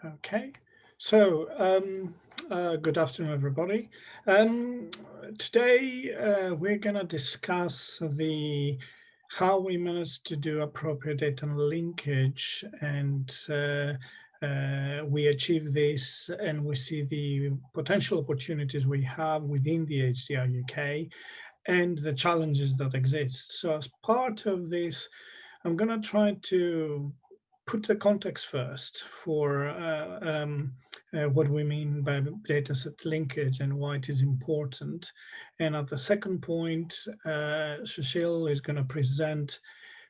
Okay, so good afternoon, everybody. Um, Today we're going to discuss the how we managed to do appropriate data linkage, and we achieve this, and we see the potential opportunities we have within the HDR UK and the challenges that exist. So, as part of this, I'm going to try to put the context first for what we mean by dataset linkage and why it is important. And at the second point, Susheel is going to present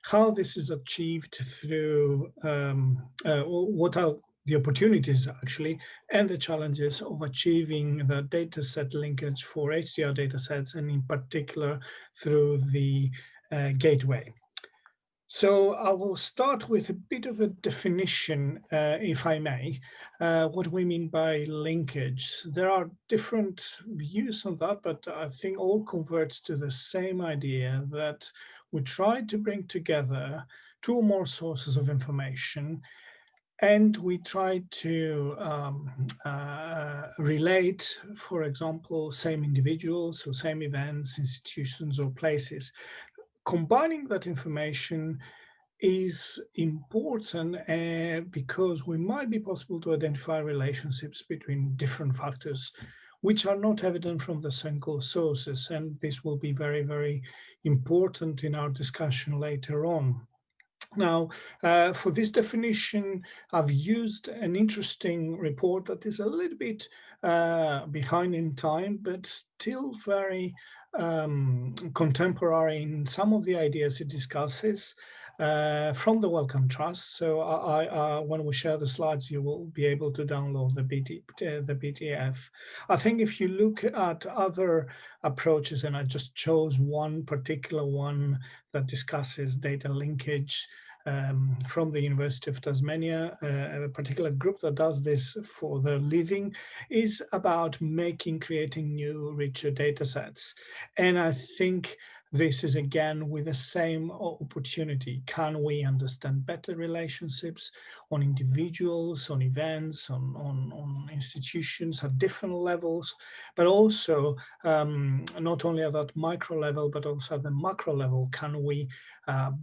how this is achieved through what are the opportunities actually and the challenges of achieving the dataset linkage for HDR datasets, and in particular through the gateway. So I will start with a bit of a definition, if I may, what we mean by linkage. There are different views on that, but I think all converts to the same idea that we try to bring together two or more sources of information, and we try to relate, for example, same individuals or same events, institutions, or places. Combining that information is important because we might be possible to identify relationships between different factors which are not evident from the single sources. And this will be very, very important in our discussion later on. Now, for this definition, I've used an interesting report that is a little bit behind in time, but still very contemporary in some of the ideas it discusses from the Wellcome Trust. So when we share the slides, you will be able to download the PDF. I think if you look at other approaches, and I just chose one particular one that discusses data linkage from the University of Tasmania, a particular group that does this for their living, is about creating new, richer data sets. And I think this is again with the same opportunity. Can we understand better relationships on individuals, on events, on institutions at different levels, but also not only at that micro level, but also at the macro level? Can we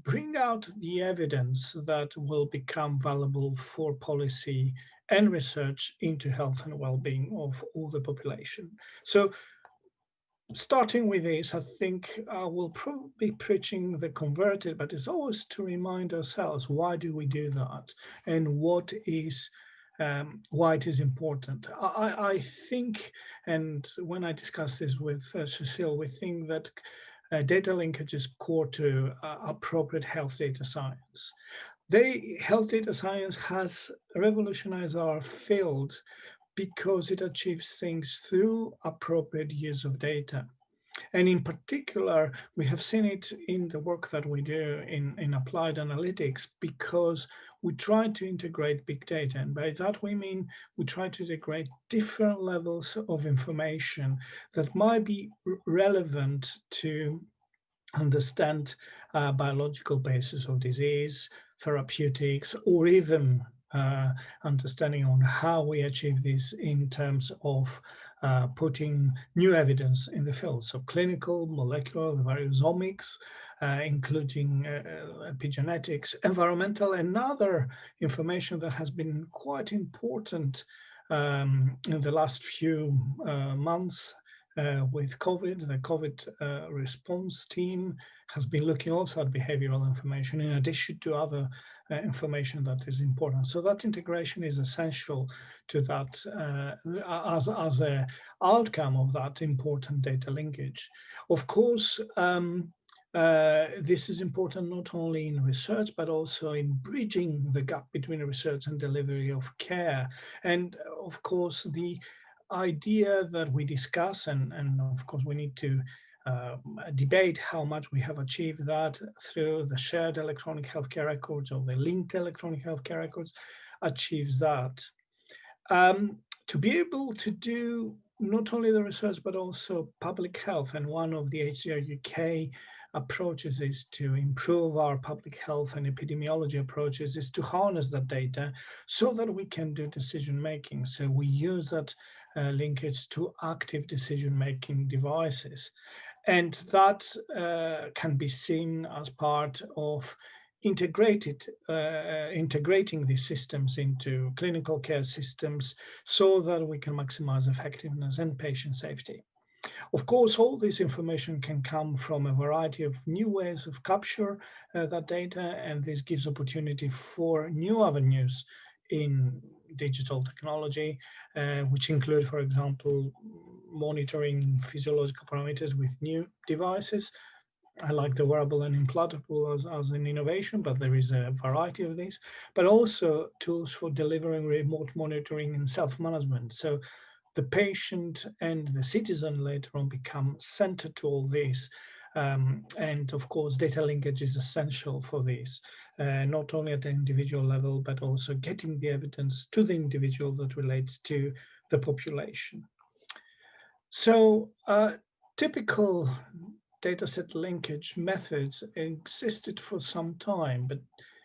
bring out the evidence that will become valuable for policy and research into health and well-being of all the population? So starting with this, I think I will probably be preaching the converted, but it's always to remind ourselves, why do we do that? And what is why it is important. I think, and when I discuss this with Susheel, we think that data linkage is core to appropriate health data science. Health data science has revolutionized our field because it achieves things through appropriate use of data. And in particular, we have seen it in the work that we do in applied analytics, because we try to integrate big data. And by that, we mean we try to integrate different levels of information that might be relevant to understand biological basis of disease, therapeutics, or even understanding on how we achieve this in terms of putting new evidence in the field. So clinical, molecular, the various omics, including epigenetics, environmental, and other information that has been quite important in the last few months. With COVID, the COVID response team has been looking also at behavioral information in addition to other information that is important. So that integration is essential to that as an outcome of that important data linkage. Of course, this is important not only in research, but also in bridging the gap between research and delivery of care. And of course, the idea that we discuss, and of course we need to debate how much we have achieved that through the shared electronic healthcare records or the linked electronic healthcare records, achieves that. To be able to do not only the research, but also public health, and one of the HDR UK approaches is to improve our public health and epidemiology approaches, is to harness that data so that we can do decision making. So we use that linkage to active decision making devices. And that can be seen as part of integrating these systems into clinical care systems so that we can maximize effectiveness and patient safety. Of course, all this information can come from a variety of new ways of capture that data, and this gives opportunity for new avenues in digital technology, which include, for example, monitoring physiological parameters with new devices. I like the wearable and implantable as an innovation, but there is a variety of these, but also tools for delivering remote monitoring and self-management. So the patient and the citizen later on become centered to all this. And of course, data linkage is essential for this, not only at the individual level, but also getting the evidence to the individual that relates to the population. So typical dataset linkage methods existed for some time, but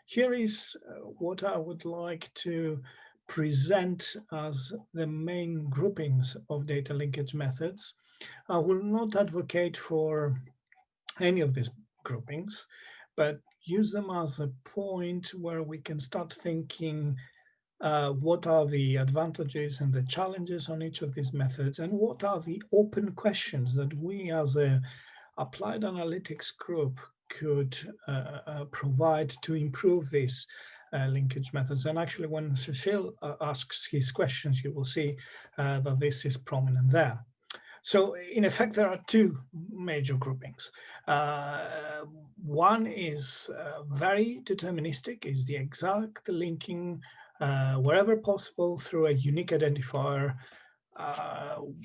here is what I would like to present as the main groupings of data linkage methods. I will not advocate for any of these groupings, but use them as a point where we can start thinking what are the advantages and the challenges on each of these methods, and what are the open questions that we as a applied analytics group could provide to improve these linkage methods. And actually, when Susheel asks his questions, you will see that this is prominent there. So in effect, there are two major groupings. One is very deterministic, is the exact linking wherever possible through a unique identifier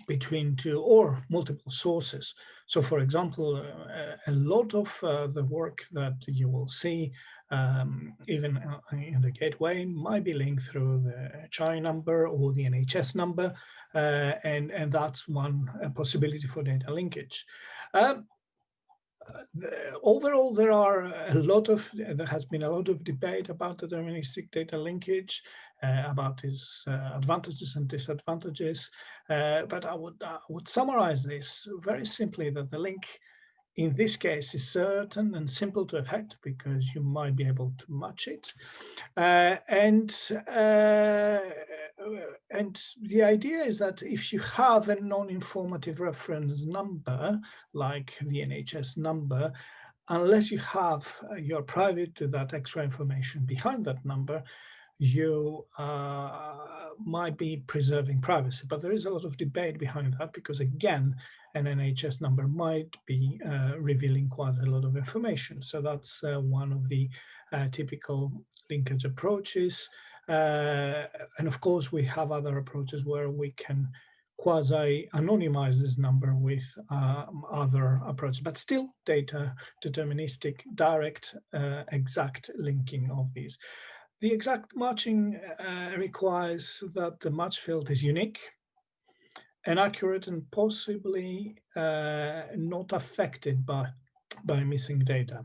between two or multiple sources. So for example, a lot of the work that you will see even in the gateway might be linked through the HI number or the NHS number, and that's one possibility for data linkage. Overall, there has been a lot of debate about deterministic data linkage, about its advantages and disadvantages. But I would summarize this very simply, that the link in this case is certain and simple to effect because you might be able to match it. And the idea is that if you have a non-informative reference number, like the NHS number, unless you have you're private to that extra information behind that number, you might be preserving privacy. But there is a lot of debate behind that because, again, an NHS number might be revealing quite a lot of information. So that's one of the typical linkage approaches. And of course, we have other approaches where we can quasi-anonymize this number with other approaches, but still data deterministic, direct, exact linking of these. The exact matching requires that the match field is unique and accurate and possibly not affected by missing data.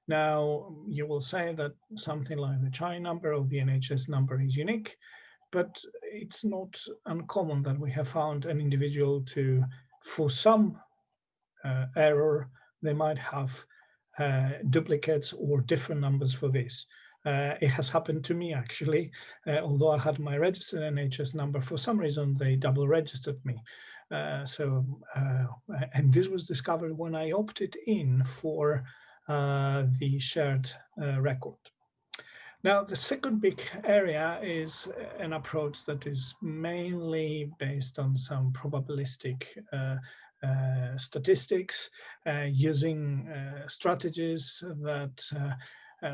Now, you will say that something like the CHI number or the NHS number is unique, but it's not uncommon that we have found an individual to, for some error, they might have duplicates or different numbers for this. It has happened to me, actually. Although I had my registered NHS number, for some reason they double registered me. And this was discovered when I opted in for the shared record. Now, the second big area is an approach that is mainly based on some probabilistic statistics, using strategies that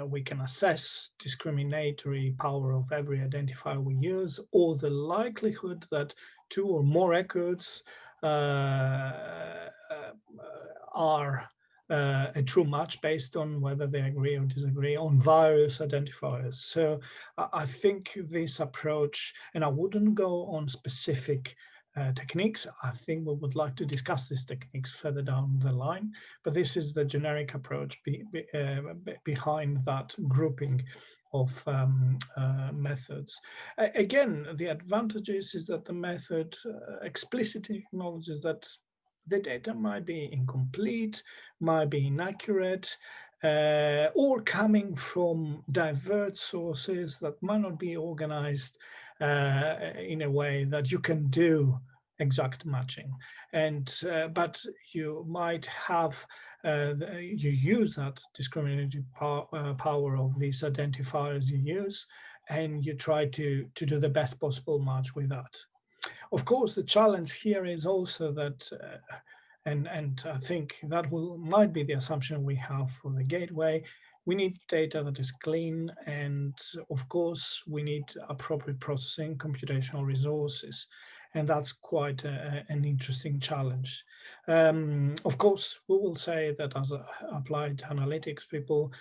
we can assess discriminatory power of every identifier we use, or the likelihood that two or more records are a true match based on whether they agree or disagree on various identifiers. So I think this approach, and I wouldn't go on specific techniques. I think we would like to discuss these techniques further down the line, but this is the generic approach behind that grouping of methods. Again, the advantages is that the method explicitly acknowledges that the data might be incomplete, might be inaccurate, or coming from diverse sources that might not be organized in a way that you can do exact matching. And but you might have you use that discriminative power of these identifiers you use, and you try to do the best possible match with that. Of course, the challenge here is also that, and I think that might be the assumption we have for the gateway. We need data that is clean, and of course, we need appropriate processing, computational resources, and that's quite an interesting challenge. Of course, we will say that as applied analytics people,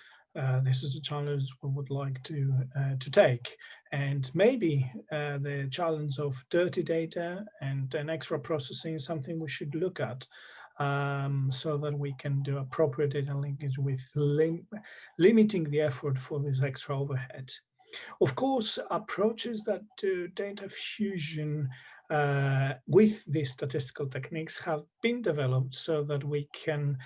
this is a challenge we would like to take, and maybe the challenge of dirty data and an extra processing is something we should look at, so that we can do appropriate data linkage with limiting the effort for this extra overhead. Of course, approaches that do data fusion with these statistical techniques have been developed so that we can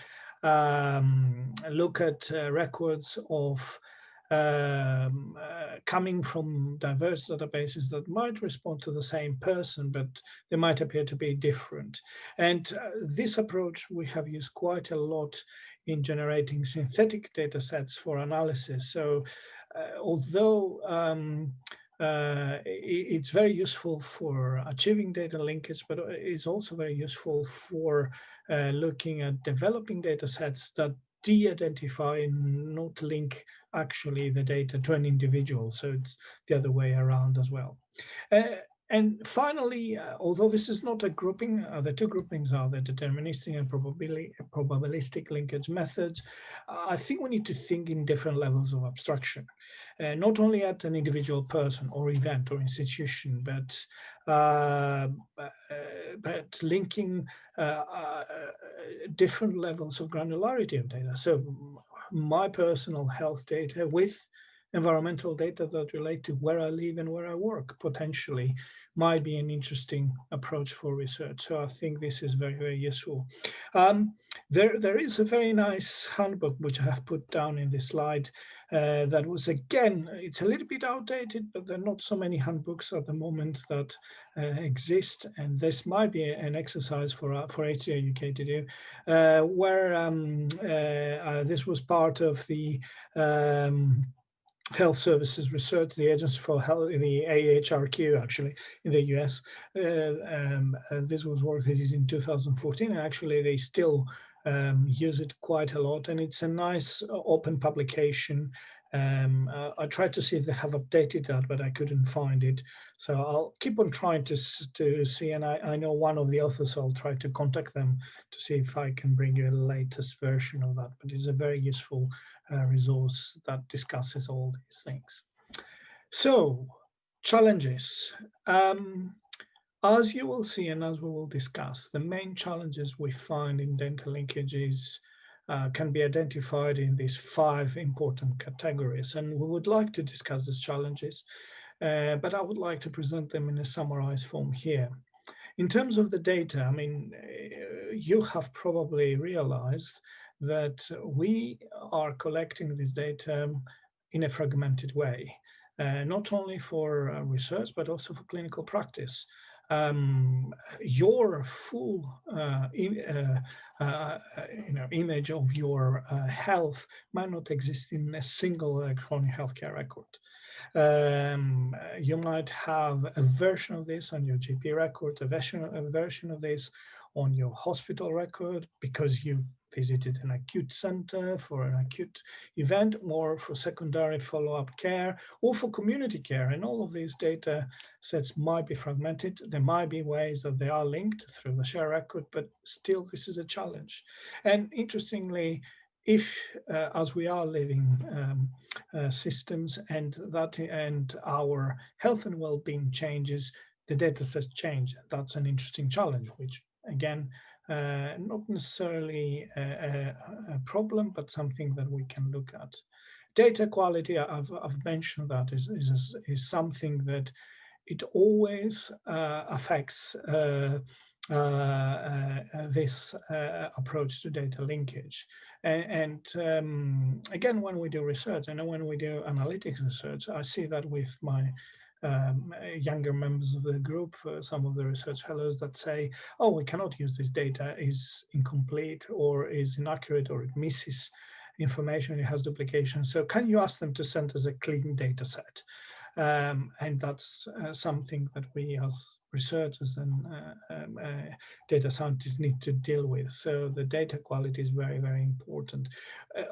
look at records of coming from diverse databases that might respond to the same person, but they might appear to be different. And this approach we have used quite a lot in generating synthetic data sets for analysis. So although it's very useful for achieving data linkage, but it's also very useful for looking at developing data sets that de-identify and not link actually the data to an individual. So it's the other way around as well. And finally, although this is not a grouping, the two groupings are the deterministic and probabilistic linkage methods. I think we need to think in different levels of abstraction, not only at an individual person or event or institution, but linking different levels of granularity of data. So my personal health data with environmental data that relate to where I live and where I work potentially might be an interesting approach for research. So I think this is very, very useful. There is a very nice handbook which I have put down in this slide that was, again, it's a little bit outdated, but there are not so many handbooks at the moment that exist. And this might be an exercise for HDR UK to do, where this was part of the Health Services Research, the Agency for Health, the AHRQ, actually, in the US. This was work they did in 2014, and actually they still use it quite a lot, and it's a nice open publication. I tried to see if they have updated that, but I couldn't find it. So I'll keep on trying to see, and I know one of the authors, so I'll try to contact them to see if I can bring you a latest version of that. But it's a very useful resource that discusses all these things. So, challenges. As you will see, and as we will discuss, the main challenges we find in data linkages can be identified in these 5 important categories. And we would like to discuss these challenges, but I would like to present them in a summarized form here. In terms of the data, I mean, you have probably realized that we are collecting this data in a fragmented way, not only for research, but also for clinical practice. Your full image of your health might not exist in a single electronic healthcare record. You might have a version of this on your GP record, a version of this on your hospital record because you visited an acute center for an acute event, or for secondary follow-up care, or for community care. And all of these data sets might be fragmented. There might be ways that they are linked through the share record, but still this is a challenge. And interestingly, if as we are living systems and our health and well-being changes, the data sets change. That's an interesting challenge, which again, not necessarily a problem, but something that we can look at. Data quality, I've mentioned that is something that it always affects this approach to data linkage. And again, when we do research and when we do analytics research, I see that with my younger members of the group, some of the research fellows that say, oh, we cannot use this data, is incomplete or is inaccurate or it misses information, it has duplication. So can you ask them to send us a clean data set? And that's something that we as researchers and data scientists need to deal with. So the data quality is very, very important.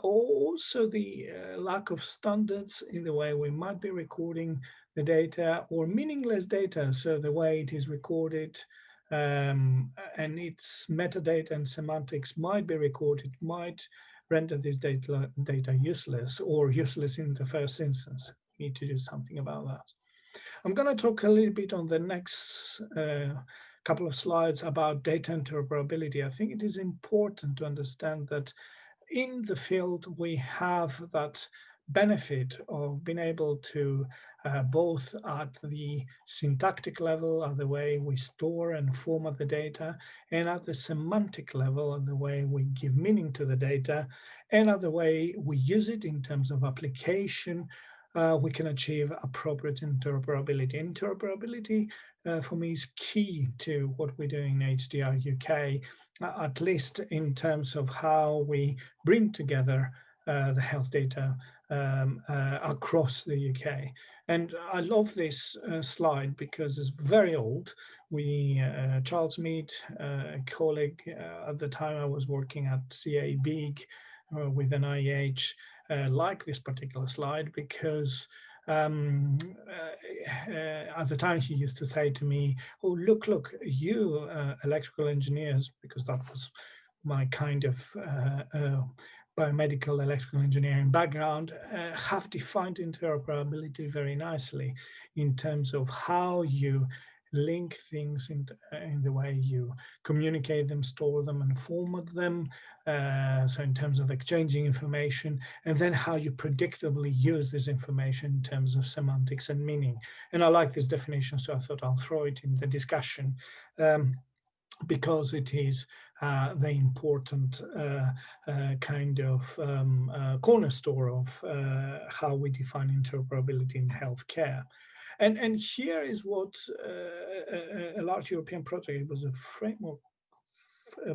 Also, the lack of standards in the way we might be recording the data or meaningless data. So the way it is recorded and its metadata and semantics might be recorded, might render this data useless or useless in the first instance. We need to do something about that. I'm going to talk a little bit on the next couple of slides about data interoperability. I think it is important to understand that in the field we have that benefit of being able to both at the syntactic level, at the way we store and format the data, and at the semantic level, at the way we give meaning to the data, and at the way we use it in terms of application, we can achieve appropriate interoperability. Interoperability for me is key to what we're doing in HDR UK, at least in terms of how we bring together the health data across the UK. And I love this slide because it's very old. Charles Mead, a colleague at the time I was working at CA Big with an IEH, like this particular slide because at the time he used to say to me, oh, look, you electrical engineers, because that was my kind of biomedical electrical engineering background, have defined interoperability very nicely in terms of how you link things in the way you communicate them, store them, and format them. So in terms of exchanging information, and then how you predictably use this information in terms of semantics and meaning. And I like this definition, so I thought I'll throw it in the discussion because it is the important kind of cornerstone of how we define interoperability in healthcare. And here is what a large European project, it was a framework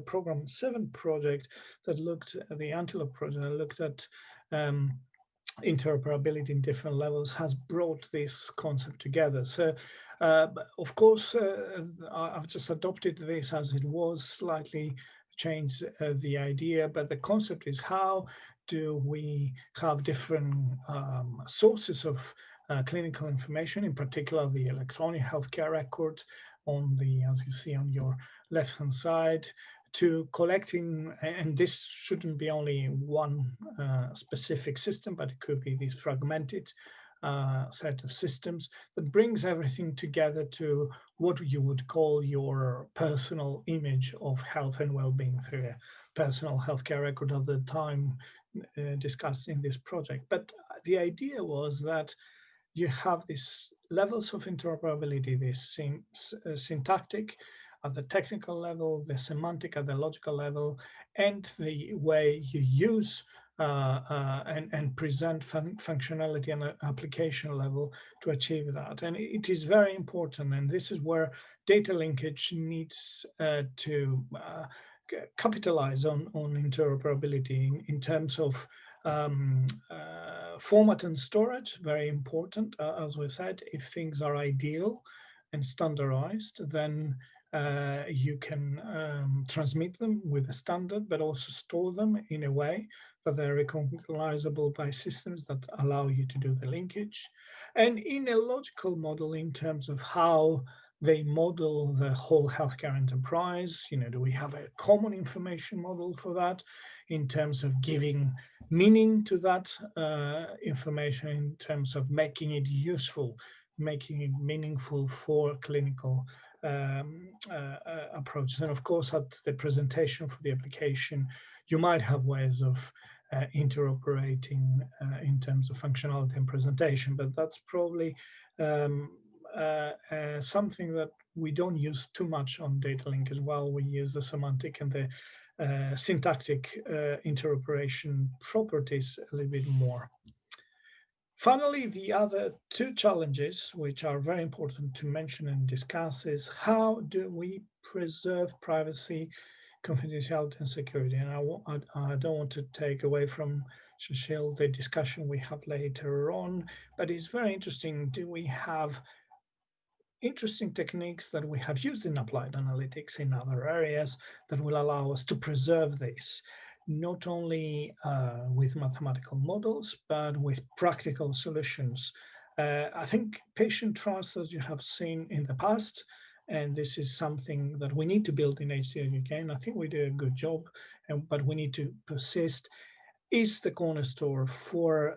program 7 project that looked at the Antelope project, that looked at interoperability in different levels, has brought this concept together. So of course, I've just adopted this as it was, slightly changed the idea, but the concept is how do we have different sources of clinical information, in particular the electronic healthcare record on the, as you see on your left-hand side, to collecting, and this shouldn't be only one specific system, but it could be this fragmented set of systems that brings everything together to what you would call your personal image of health and well-being through a personal healthcare record at the time discussed in this project. But the idea was that you have these levels of interoperability, this syntactic at the technical level, the semantic at the logical level, and the way you use and present functionality on an application level to achieve that. And it is very important, and this is where data linkage needs to capitalize on interoperability in terms of format and storage, very important. As we said, if things are ideal and standardized, then you can transmit them with a standard, but also store them in a way that they're recognizable by systems that allow you to do the linkage. And in a logical model in terms of how they model the whole healthcare enterprise, do we have a common information model for that in terms of giving meaning to that information, in terms of making it useful, making it meaningful for clinical approaches. And of course, at the presentation for the application, you might have ways of interoperating in terms of functionality and presentation, but that's probably something that we don't use too much on Data Link as well. We use the semantic and the syntactic interoperation properties a little bit more. Finally, the other two challenges, which are very important to mention and discuss, is how do we preserve privacy, confidentiality, and security? And I don't want to take away from Susheel the discussion we have later on, but it's very interesting. Do we have interesting techniques that we have used in applied analytics in other areas that will allow us to preserve this, not only with mathematical models, but with practical solutions? I think patient trust, as you have seen in the past, and this is something that we need to build in HDR UK, and I think we do a good job, but we need to persist, is the cornerstone for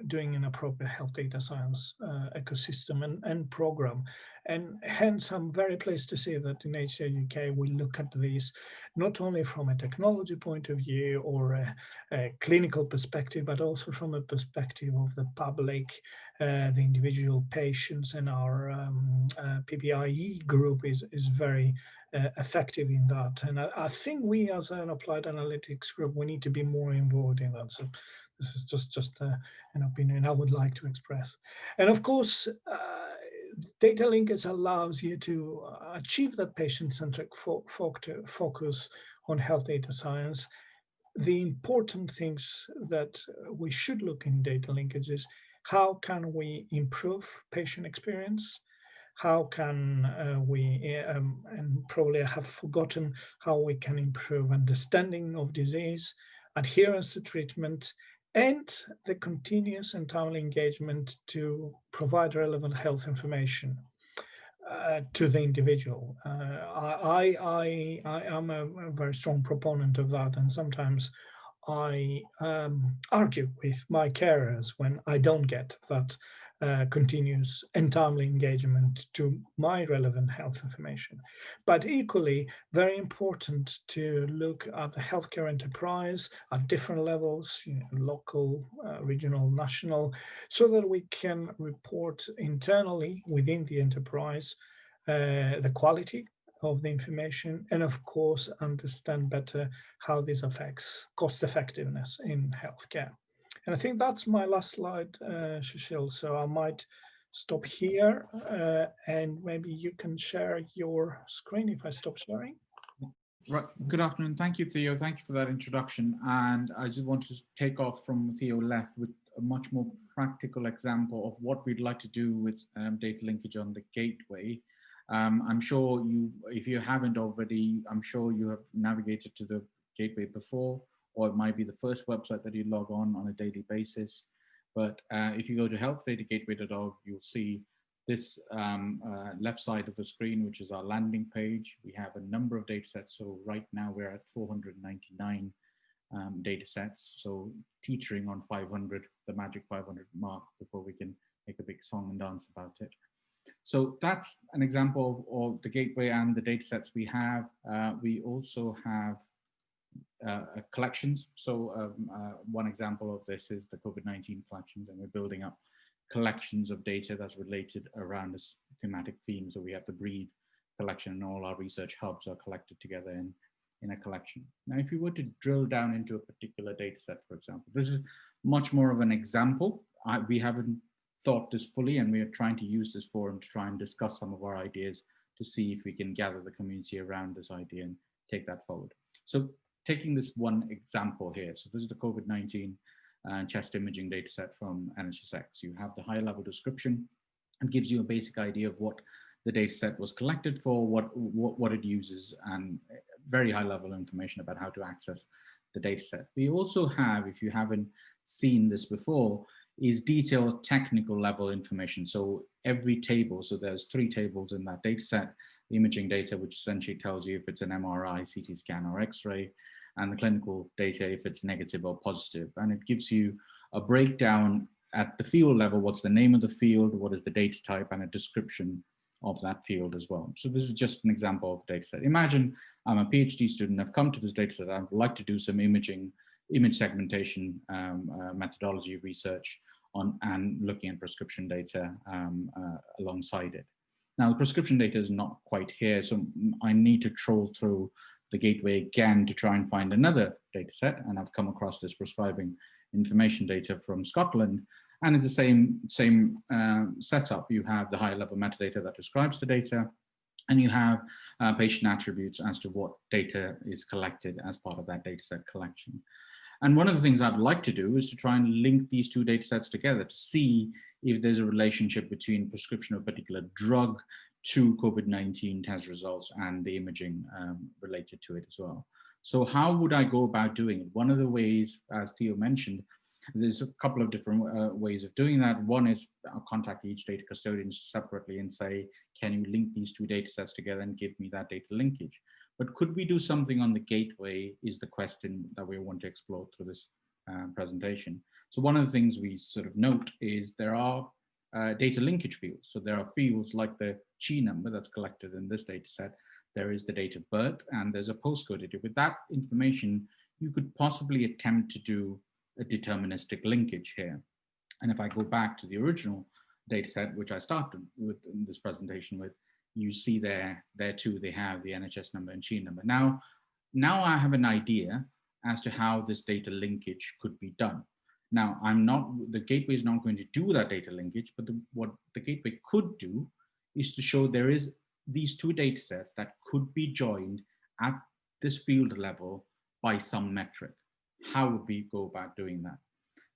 doing an appropriate health data science ecosystem and program. And hence, I'm very pleased to see that in HDR UK, we look at these not only from a technology point of view or a clinical perspective, but also from a perspective of the public, the individual patients, and our PPIE group is very effective in that. And I think we as an applied analytics group, we need to be more involved in that. So this is just an opinion I would like to express. And of course, Data Linkage allows you to achieve that patient-centric focus on health data science. The important things that we should look in Data Linkage is how can we improve patient experience? How can we, and probably I have forgotten, how we can improve understanding of disease, adherence to treatment, and the continuous and timely engagement to provide relevant health information to the individual. I am a very strong proponent of that, and sometimes I argue with my carers when I don't get that continuous and timely engagement to my relevant health information. But equally, very important to look at the healthcare enterprise at different levels, local, regional, national, so that we can report internally within the enterprise the quality of the information, and of course understand better how this affects cost effectiveness in healthcare. And I think that's my last slide, Susheel, so I might stop here and maybe you can share your screen if I stop sharing. Right. Good afternoon. Thank you, Theo. Thank you for that introduction. And I just want to take off from Theo left with a much more practical example of what we'd like to do with data linkage on the gateway. I'm sure you, if you haven't already, I'm sure you have navigated to the gateway before, or it might be the first website that you log on a daily basis. But if you go to healthdatagateway.org, you'll see this left side of the screen, which is our landing page. We have a number of data sets. So right now we're at 499 data sets. So teetering on 500, the magic 500 mark, before we can make a big song and dance about it. So that's an example of the gateway and the data sets we have. We also have collections. So one example of this is the COVID-19 collections, and we're building up collections of data that's related around a thematic theme. So we have the Breathe collection, and all our research hubs are collected together in a collection. Now, if you were to drill down into a particular data set, for example, this is much more of an example. We haven't thought this fully, and we are trying to use this forum to try and discuss some of our ideas to see if we can gather the community around this idea and take that forward. So taking this one example here, so this is the COVID-19 chest imaging data set from NHSX. You have the high level description and gives you a basic idea of what the data set was collected for, what it uses, and very high level information about how to access the data set. We also have, if you haven't seen this before, is detailed technical level information. So every table, so there's 3 tables in that data set, the imaging data, which essentially tells you if it's an MRI, CT scan, or X-ray, and the clinical data if it's negative or positive. And it gives you a breakdown at the field level, what's the name of the field, what is the data type, and a description of that field as well. So this is just an example of a data set. Imagine I'm a PhD student, I've come to this data set, I'd like to do some image segmentation methodology research on and looking at prescription data alongside it. Now the prescription data is not quite here, so I need to troll through the gateway again to try and find another data set, and I've come across this prescribing information data from Scotland, and it's the same setup. You have the higher level metadata that describes the data, and you have patient attributes as to what data is collected as part of that data set collection. And one of the things I'd like to do is to try and link these two data sets together to see if there's a relationship between prescription of a particular drug to COVID-19 test results and the imaging related to it as well. So how would I go about doing it? One of the ways, as Theo mentioned, there's a couple of different ways of doing that. One is I'll contact each data custodian separately and say, can you link these two data sets together and give me that data linkage? But could we do something on the gateway is the question that we want to explore through this presentation. So one of the things we sort of note is there are data linkage fields. So there are fields like the Chi number that's collected in this data set. There is the date of birth and there's a postcode data. With that information, you could possibly attempt to do a deterministic linkage here. And if I go back to the original data set, which I started with in this presentation with, you see there too, they have the NHS number and Chi number. Now I have an idea as to how this data linkage could be done. Now, the gateway is not going to do that data linkage, but what the gateway could do is to show there is these two data sets that could be joined at this field level by some metric. How would we go about doing that?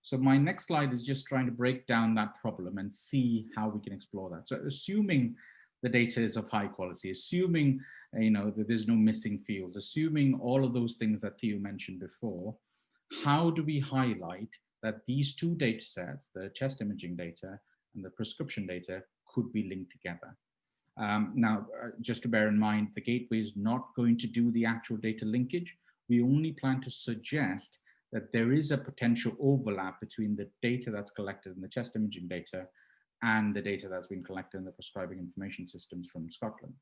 So my next slide is just trying to break down that problem and see how we can explore that. So assuming the data is of high quality, assuming that there's no missing fields, assuming all of those things that Theo mentioned before, how do we highlight that these two data sets, the chest imaging data and the prescription data, could be linked together? Now, just to bear in mind, the gateway is not going to do the actual data linkage. We only plan to suggest that there is a potential overlap between the data that's collected in the chest imaging data and the data that's been collected in the prescribing information systems from Scotland.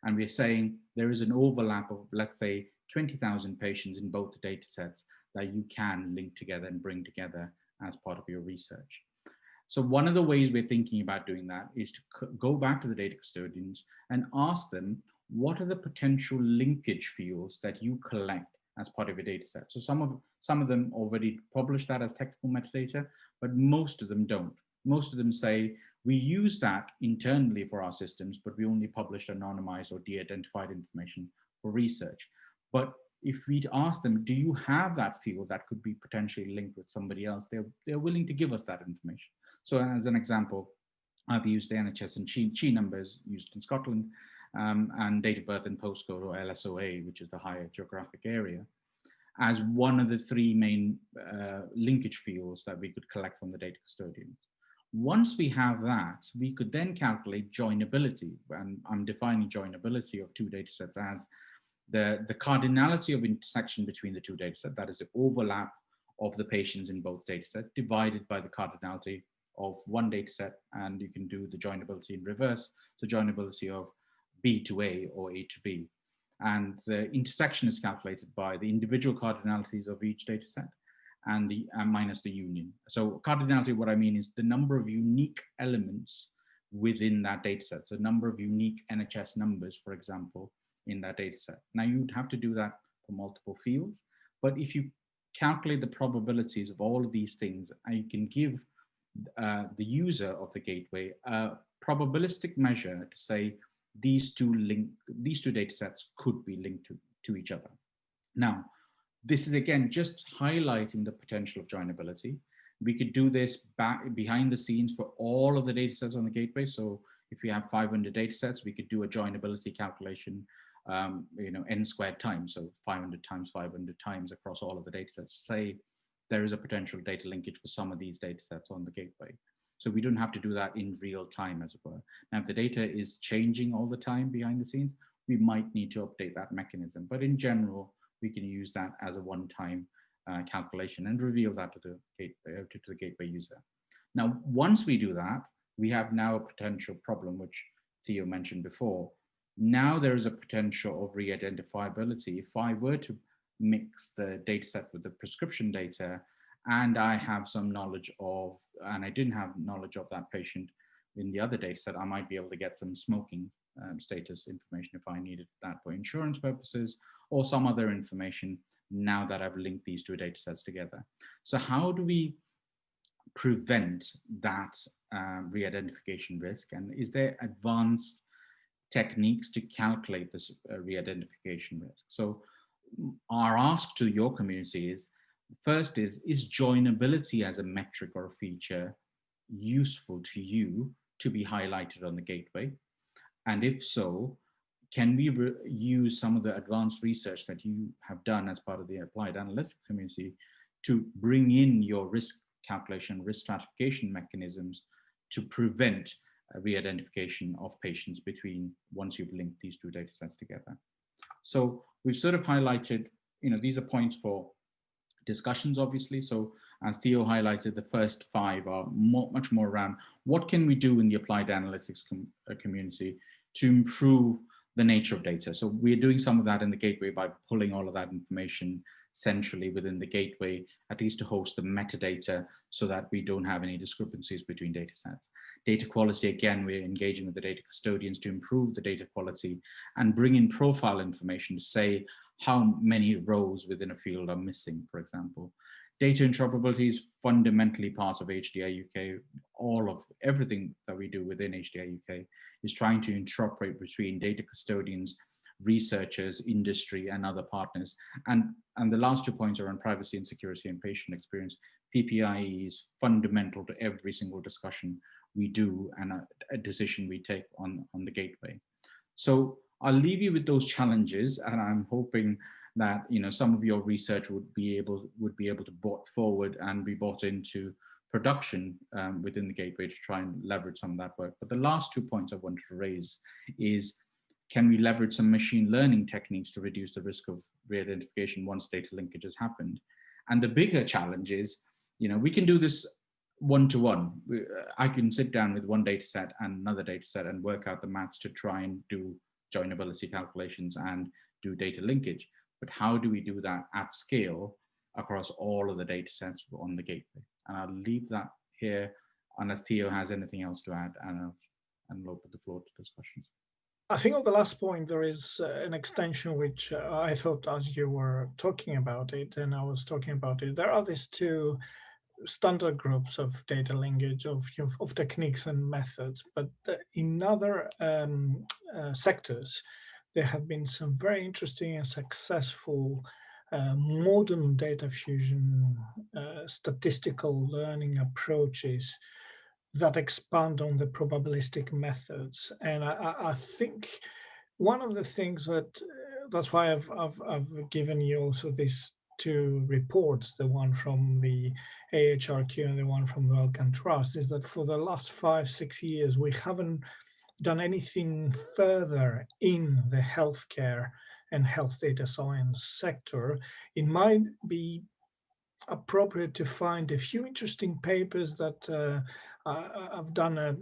And we're saying there is an overlap of, let's say, 20,000 patients in both the data sets that you can link together and bring together as part of your research. So one of the ways we're thinking about doing that is to go back to the data custodians and ask them, what are the potential linkage fields that you collect as part of your data set? So some of them already publish that as technical metadata, but most of them don't. Most of them say, we use that internally for our systems, but we only publish anonymized or de-identified information for research. But if we'd ask them, do you have that field that could be potentially linked with somebody else? They're willing to give us that information. So as an example, I've used the NHS and Chi numbers used in Scotland, and date of birth and postcode, or LSOA, which is the higher geographic area, as one of the three main linkage fields that we could collect from the data custodians. Once we have that, we could then calculate joinability, and I'm defining joinability of two data sets as the cardinality of intersection between the two data sets, that is the overlap of the patients in both data sets, divided by the cardinality of one data set, and you can do the joinability in reverse, so joinability of B to A or A to B. And the intersection is calculated by the individual cardinalities of each data set and the minus the union. So cardinality, what I mean is the number of unique elements within that data set. So the number of unique NHS numbers, for example, in that data set. Now you'd have to do that for multiple fields, but if you calculate the probabilities of all of these things, and you can give the user of the gateway a probabilistic measure to say these two data sets could be linked to each other. Now, this is again just highlighting the potential of joinability. We could do this behind the scenes for all of the data sets on the gateway. So if we have 500 data sets, we could do a joinability calculation, n squared times, so 500 times 500 times across all of the data sets. Say there is a potential data linkage for some of these data sets on the gateway. So we don't have to do that in real time, as it were. Now, if the data is changing all the time behind the scenes, we might need to update that mechanism. But in general, we can use that as a one-time calculation and reveal that to the gateway user. Now, once we do that, we have now a potential problem, which Theo mentioned before. Now there is a potential of re-identifiability. If I were to mix the data set with the prescription data, and I have some knowledge of, and I didn't have knowledge of that patient in the other data set, I might be able to get some smoking status information if I needed that for insurance purposes, or some other information now that I've linked these two data sets together. So how do we prevent that re-identification risk? And is there advanced techniques to calculate this re-identification risk? So our ask to your community is, first is joinability as a metric or a feature useful to you to be highlighted on the gateway? And if so, can we use some of the advanced research that you have done as part of the applied analytics community to bring in your risk calculation, risk stratification mechanisms to prevent re-identification of patients between once you've linked these two data sets together? So we've sort of highlighted, these are points for discussions, obviously. So as Theo highlighted, the first 5 are much more around what can we do in the applied analytics community to improve the nature of data. So we're doing some of that in the gateway by pulling all of that information centrally within the gateway, at least to host the metadata so that we don't have any discrepancies between data sets. Data quality, again, we're engaging with the data custodians to improve the data quality and bring in profile information to say how many rows within a field are missing, for example. Data interoperability is fundamentally part of HDR UK. All of everything that we do within HDR UK is trying to interoperate between data custodians, researchers, industry, and other partners. And the last 2 points are on privacy and security and patient experience. PPI is fundamental to every single discussion we do and a decision we take on the gateway. So I'll leave you with those challenges, and I'm hoping that some of your research would be able to brought forward and be brought into production within the gateway to try and leverage some of that work. But the last 2 points I wanted to raise is, can we leverage some machine learning techniques to reduce the risk of re-identification once data linkage has happened? And the bigger challenge is, we can do this one-to-one. I can sit down with one data set and another data set and work out the maths to try and do joinability calculations and do data linkage. But how do we do that at scale across all of the data sets on the gateway? And I'll leave that here unless Theo has anything else to add, and I'll open the floor to discussions. I think on the last point, there is an extension which I thought as you were talking about it, and I was talking about it, there are these 2 standard groups of data linkage, of techniques and methods, but in other sectors, there have been some very interesting and successful modern data fusion statistical learning approaches that expand on the probabilistic methods. And I think one of the things that's why I've given you also these 2 reports, the one from the AHRQ and the one from Wellcome Trust, is that for the last 5-6 years, we haven't done anything further in the healthcare and health data science sector. It might be appropriate to find a few interesting papers that I've done a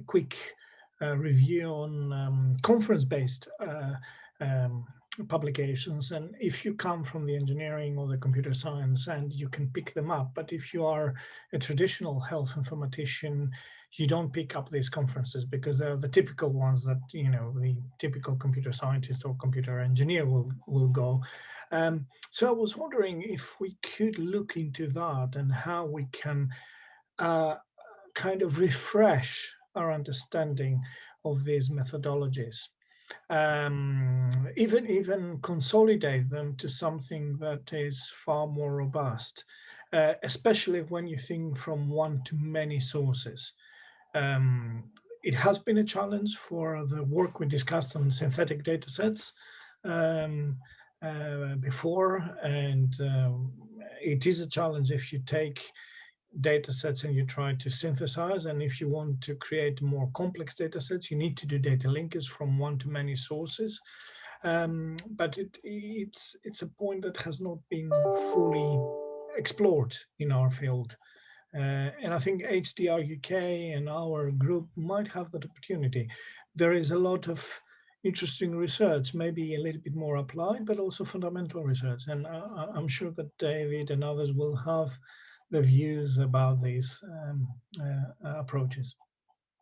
quick review on conference-based publications. And if you come from the engineering or the computer science, and you can pick them up, but if you are a traditional health informatician, you don't pick up these conferences because they're the typical ones that the typical computer scientist or computer engineer will go. So I was wondering if we could look into that and how we can kind of refresh our understanding of these methodologies, even consolidate them to something that is far more robust, especially when you think from one to many sources. It has been a challenge for the work we discussed on synthetic data sets before, and it is a challenge if you take data sets and you try to synthesize, and if you want to create more complex data sets, you need to do data linkage from one to many sources. But it's a point that has not been fully explored in our field. And I think HDR UK and our group might have that opportunity. There is a lot of interesting research, maybe a little bit more applied, but also fundamental research. And I'm sure that David and others will have the views about these approaches.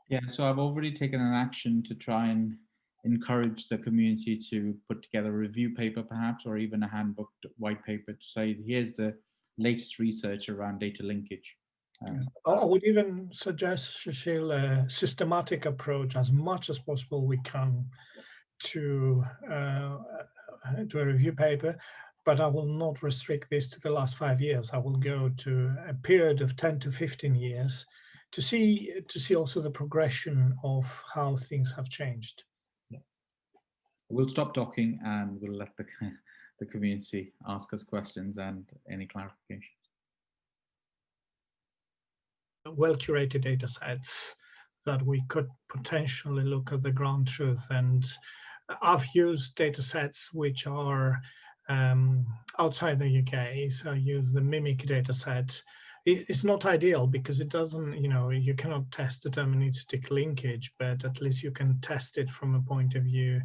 Yeah, so I've already taken an action to try and encourage the community to put together a review paper, perhaps, or even a handbook white paper to say, here's the latest research around data linkage. I would even suggest, Susheel, a systematic approach as much as possible we can to a review paper, but I will not restrict this to the last 5 years. I will go to a period of 10 to 15 years to see also the progression of how things have changed. We'll stop talking and we'll let the community ask us questions and any clarifications. Well-curated data sets that we could potentially look at the ground truth. And I've used data sets which are outside the UK. So I use the MIMIC data set. It's not ideal because it doesn't, you cannot test deterministic linkage, but at least you can test it from a point of view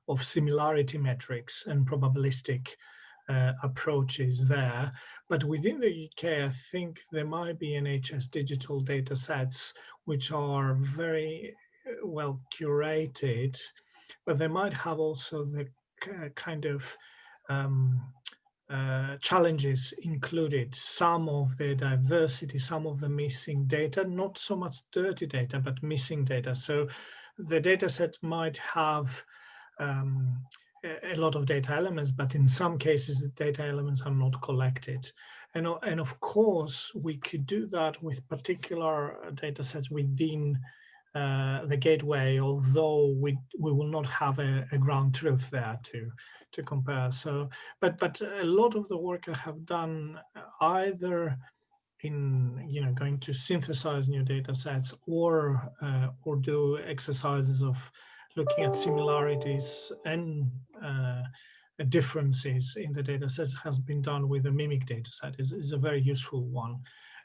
of similarity metrics and probabilistic approaches there. But within the UK, I think there might be NHS digital data sets which are very well curated, but they might have also the kind of challenges included, some of the diversity, some of the missing data, not so much dirty data, but missing data. So the data set might have a lot of data elements, but in some cases the data elements are not collected. And of course, we could do that with particular data sets within the gateway, although we will not have a ground truth there to compare. So, but a lot of the work I have done either in going to synthesize new data sets or do exercises of looking at similarities and differences in the data sets has been done with a MIMIC data set is a very useful one.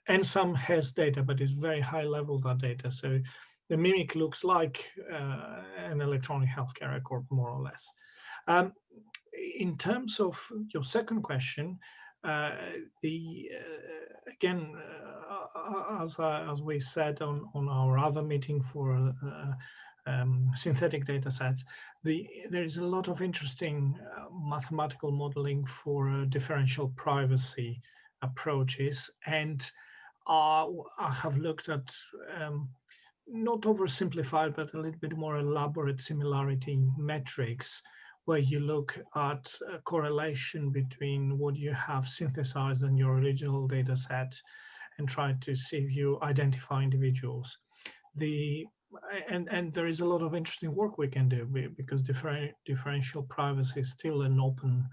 And some has data, but it's very high level that data. So the MIMIC looks like an electronic healthcare record, more or less. In terms of your second question, again, as we said on our other meeting for synthetic data sets, there is a lot of interesting mathematical modeling for differential privacy approaches, and I have looked at not oversimplified, but a little bit more elaborate similarity metrics, where you look at a correlation between what you have synthesized in your original data set and try to see if you identify individuals. And there is a lot of interesting work we can do because differential privacy is still an open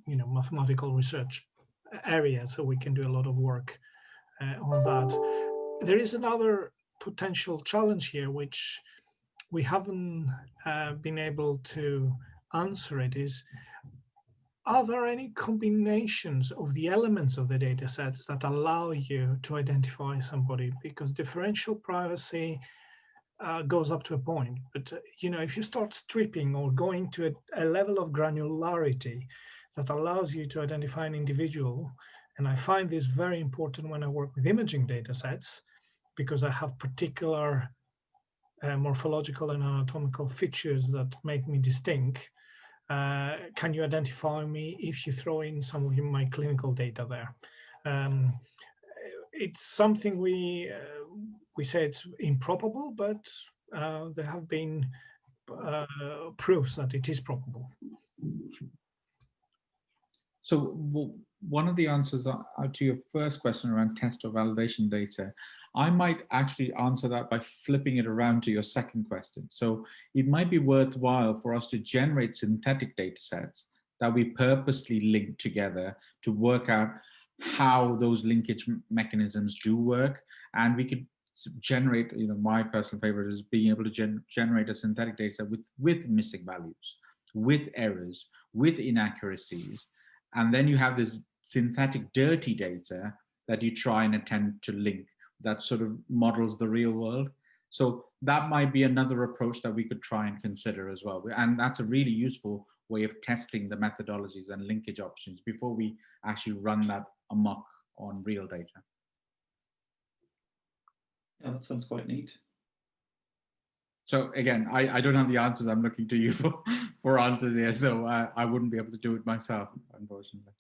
mathematical research area, so we can do a lot of work on that. There is another potential challenge here, which we haven't been able to answer. It is, are there any combinations of the elements of the data sets that allow you to identify somebody? Because differential privacy goes up to a point, but if you start stripping or going to a level of granularity that allows you to identify an individual, and I find this very important when I work with imaging data sets, because I have particular morphological and anatomical features that make me distinct. Can you identify me if you throw in some of my clinical data there? It's something we say it's improbable, but there have been proofs that it is probable. So one of the answers to your first question around test or validation data, I might actually answer that by flipping it around to your second question. So it might be worthwhile for us to generate synthetic data sets that we purposely link together to work out how those linkage mechanisms do work. And we could generate, my personal favorite is being able to generate a synthetic data set with missing values, with errors, with inaccuracies. And then you have this synthetic dirty data that you try and attempt to link that sort of models the real world. So that might be another approach that we could try and consider as well. And that's a really useful way of testing the methodologies and linkage options before we actually run that amok on real data. Yeah, that sounds quite neat. So again, I don't have the answers. I'm looking to you for answers here. So I wouldn't be able to do it myself, unfortunately.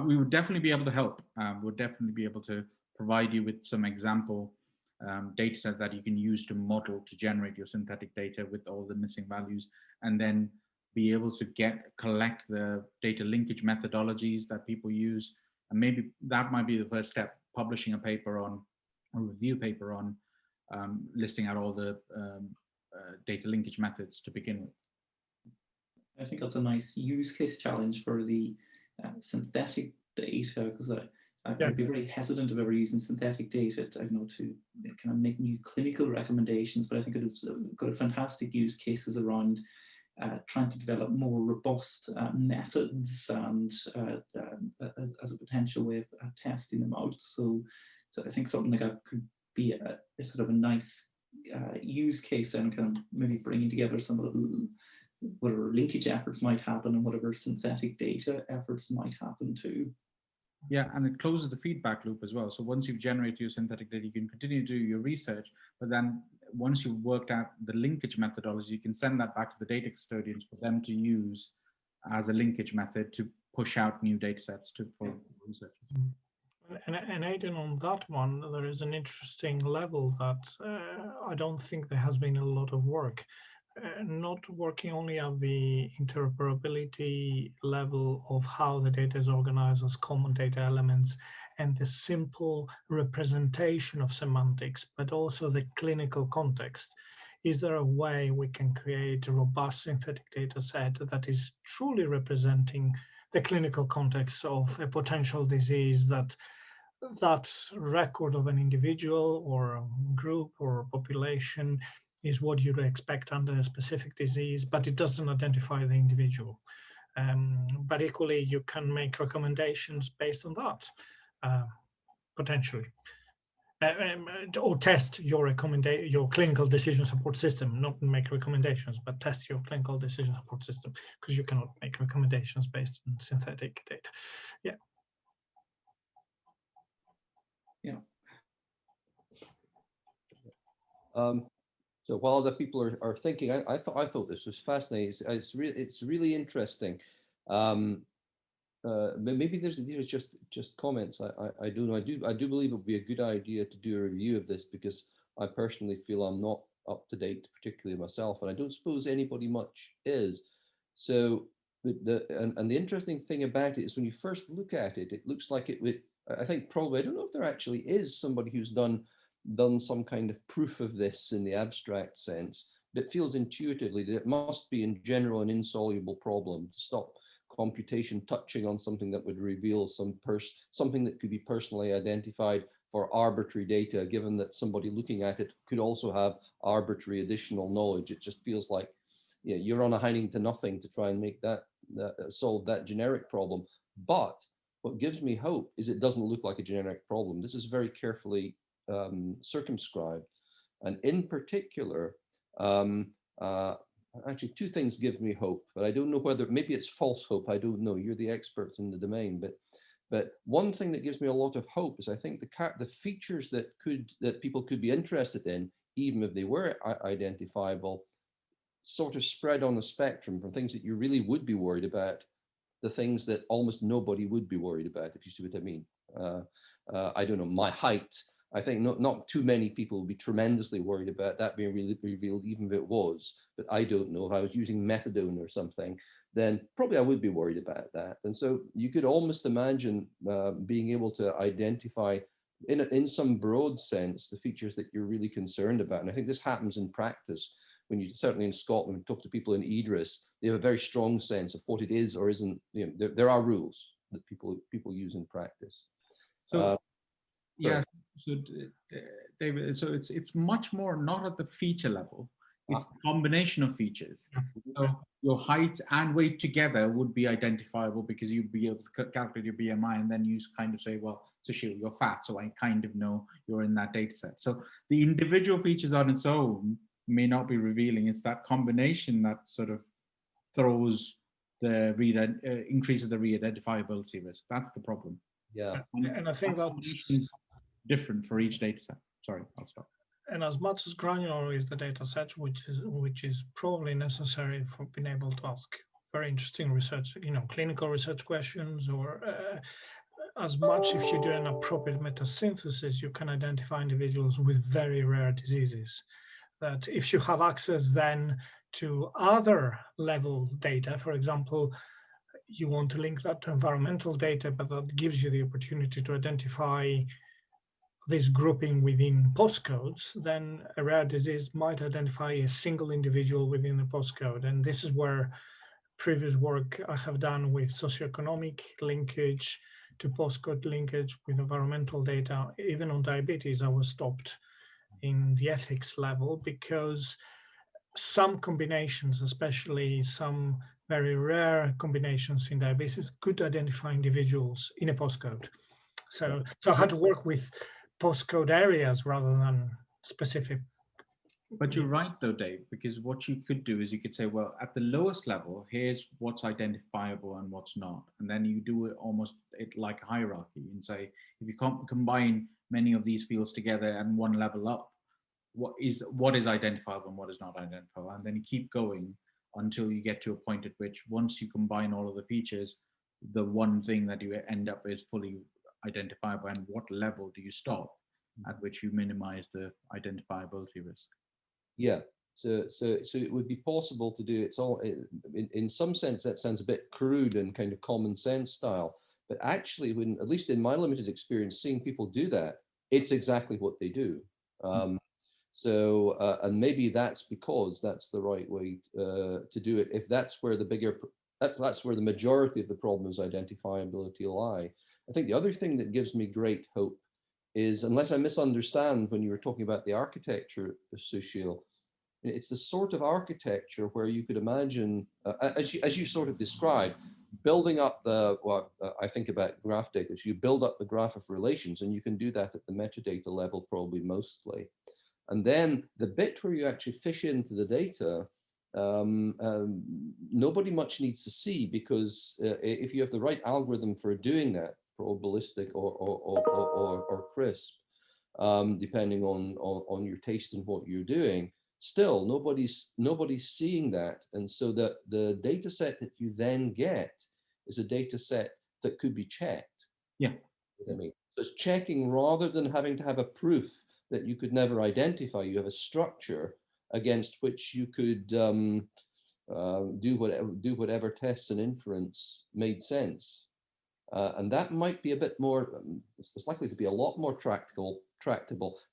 We would definitely be able to help. We'll definitely be able to provide you with some example data sets that you can use to model, to generate your synthetic data with all the missing values, and then be able to collect the data linkage methodologies that people use. And maybe that might be the first step, publishing a paper on, a review paper on, listing out all the data linkage methods to begin with. I think that's a nice use case challenge for the synthetic data, because I'd be very hesitant of ever using synthetic data to kind of make new clinical recommendations, but I think it's got a fantastic use cases around trying to develop more robust methods and as a potential way of testing them out. So I think something like that could be a sort of a nice use case, and kind of maybe bringing together some of the whatever linkage efforts might happen and whatever synthetic data efforts might happen too. Yeah, and it closes the feedback loop as well. So once you've generated your synthetic data, you can continue to do your research, but then once you've worked out the linkage methodology, you can send that back to the data custodians for them to use as a linkage method to push out new data sets for research. And Aidan, on that one, there is an interesting level that I don't think there has been a lot of work. Not working only at the interoperability level of how the data is organized as common data elements and the simple representation of semantics, but also the clinical context. Is there a way we can create a robust synthetic data set that is truly representing the clinical context of a potential disease, that record of an individual or a group or population is what you'd expect under a specific disease, but it doesn't identify the individual. But equally, you can make recommendations based on that, potentially. Or test your clinical decision support system, not make recommendations, but test your clinical decision support system, because you cannot make recommendations based on synthetic data. Yeah. Yeah. So while other people are thinking, I thought this was fascinating. It's really interesting. Maybe these are just comments. I don't know. I do believe it would be a good idea to do a review of this, because I personally feel I'm not up to date, particularly myself, and I don't suppose anybody much is. So the interesting thing about it is when you first look at it, it looks like it would. I think probably, I don't know if there actually is somebody who's done some kind of proof of this in the abstract sense, but it feels intuitively that it must be in general an insoluble problem to stop computation touching on something that would reveal something that could be personally identified for arbitrary data, given that somebody looking at it could also have arbitrary additional knowledge. It just feels like, you know, you're on a hiding to nothing to try and make that solve that generic problem. But what gives me hope is it doesn't look like a generic problem. This is very carefully circumscribed, and in particular, actually two things give me hope, but I don't know whether, maybe it's false hope, I don't know, you're the experts in the domain, but one thing that gives me a lot of hope is I think the features that people could be interested in, even if they were identifiable, sort of spread on the spectrum from things that you really would be worried about, the things that almost nobody would be worried about, if you see what I mean. I don't know, my height. I think not too many people would be tremendously worried about that being revealed, even if it was, but I don't know. If I was using methadone or something, then probably I would be worried about that. And so you could almost imagine being able to identify in some broad sense the features that you're really concerned about. And I think this happens in practice. When you, certainly in Scotland, talk to people in Idris, they have a very strong sense of what it is or isn't. You know, there are rules that people use in practice. So yeah, so David, so it's much more not at the feature level. It's a combination of features. So your height and weight together would be identifiable, because you'd be able to calculate your BMI and then you kind of say, well, Susheel, you're fat, so I kind of know you're in that data set. So the individual features on its own may not be revealing. It's that combination that sort of throws the increases the re-identifiability risk. That's the problem. Yeah. And I think that's different for each data set. Sorry, I'll stop. And as much as granular is the data set, which is probably necessary for being able to ask very interesting research, clinical research questions, or as much if you do an appropriate metasynthesis, you can identify individuals with very rare diseases. That if you have access then to other level data, for example, you want to link that to environmental data, but that gives you the opportunity to identify this grouping within postcodes, then a rare disease might identify a single individual within the postcode. And this is where previous work I have done with socioeconomic linkage to postcode linkage with environmental data, even on diabetes, I was stopped in the ethics level because some combinations, especially some very rare combinations in diabetes, could identify individuals in a postcode. So I had to work with postcode areas rather than specific. But you're right though, Dave, because what you could do is you could say, well, at the lowest level, here's what's identifiable and what's not. And then you do it almost like a hierarchy and say, if you combine many of these fields together and one level up, what is identifiable and what is not identifiable. And then you keep going until you get to a point at which once you combine all of the features, the one thing that you end up is fully identifiable. And what level do you stop at which you minimize the identifiability risk? Yeah, so it would be possible to do it's all in some sense. That sounds a bit crude and kind of common sense style, but actually, when at least in my limited experience, seeing people do that, it's exactly what they do. And maybe that's because that's the right way to do it. If that's where that's where the majority of the problems identifiability lie. I think the other thing that gives me great hope is, unless I misunderstand when you were talking about the architecture, Susheel, it's the sort of architecture where you could imagine, as you sort of described, building up I think about graph data. So you build up the graph of relations, and you can do that at the metadata level probably mostly. And then the bit where you actually fish into the data, nobody much needs to see, because if you have the right algorithm for doing that, probabilistic or crisp, depending on your taste and what you're doing, still nobody's seeing that. And so that the data set that you then get is a data set that could be checked. Yeah. I mean, so it's checking rather than having to have a proof that you could never identify. You have a structure against which you could do whatever tests and inference made sense. And that might be a bit more, it's likely to be a lot more tractable,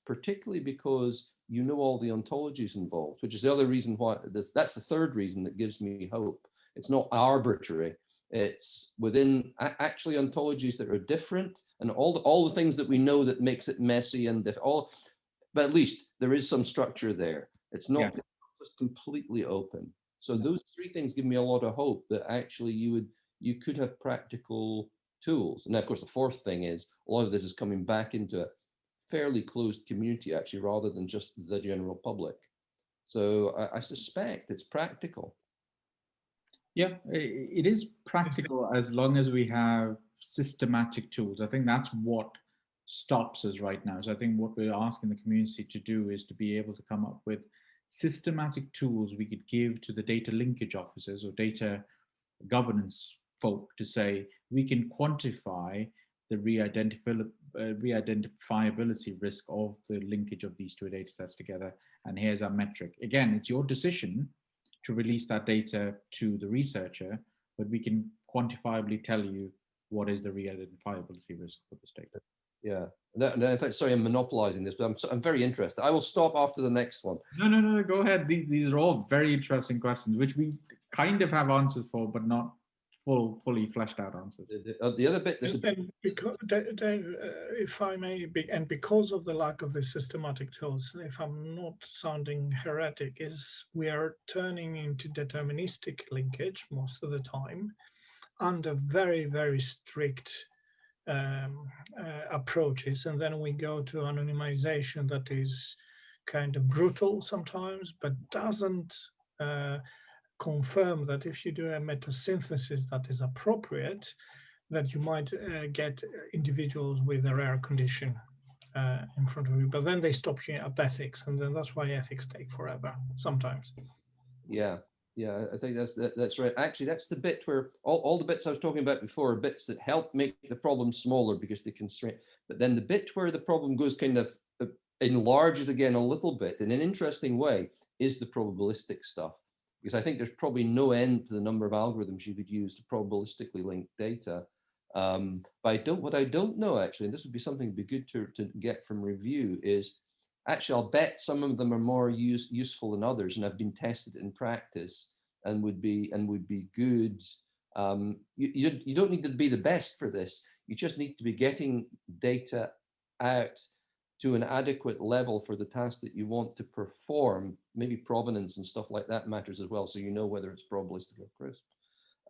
particularly because you know all the ontologies involved, which is the other reason why, that's the third reason that gives me hope. It's not arbitrary. It's within actually ontologies that are different, and all the things that we know that makes it messy and but at least there is some structure there. It's not just completely open. So those three things give me a lot of hope that actually you could have practical tools. And of course, the fourth thing is a lot of this is coming back into a fairly closed community, actually, rather than just the general public. So I suspect it's practical. Yeah, it is practical as long as we have systematic tools. I think that's what stops us right now. So I think what we're asking the community to do is to be able to come up with systematic tools we could give to the data linkage officers or data governance folk to say, we can quantify the re-identifiability risk of the linkage of these two data sets together. And here's our metric. Again, it's your decision to release that data to the researcher, but we can quantifiably tell you what is the re-identifiability risk for this data. Yeah, sorry, I'm monopolizing this, but I'm very interested. I will stop after the next one. No, go ahead. These are all very interesting questions, which we kind of have answers for, but not fully fleshed out answers. The other bit, if I may, and because of the lack of the systematic tools, if I'm not sounding heretic, is we are turning into deterministic linkage most of the time under very, very strict approaches, and then we go to anonymization that is kind of brutal sometimes, but doesn't confirm that if you do a metasynthesis that is appropriate, that you might get individuals with a rare condition in front of you. But then they stop you at ethics, and then that's why ethics take forever sometimes. Yeah, yeah, I think that's right. Actually, that's the bit where all the bits I was talking about before are bits that help make the problem smaller because they constrain. But then the bit where the problem goes kind of enlarges again a little bit in an interesting way is the probabilistic stuff. Because I think there's probably no end to the number of algorithms you could use to probabilistically link data. But what I don't know actually, and this would be something that'd be good to get from review, is actually I'll bet some of them are more useful than others and have been tested in practice and would be good. You don't need to be the best for this. You just need to be getting data out to an adequate level for the task that you want to perform. Maybe provenance and stuff like that matters as well, so you know whether it's probabilistic or crisp.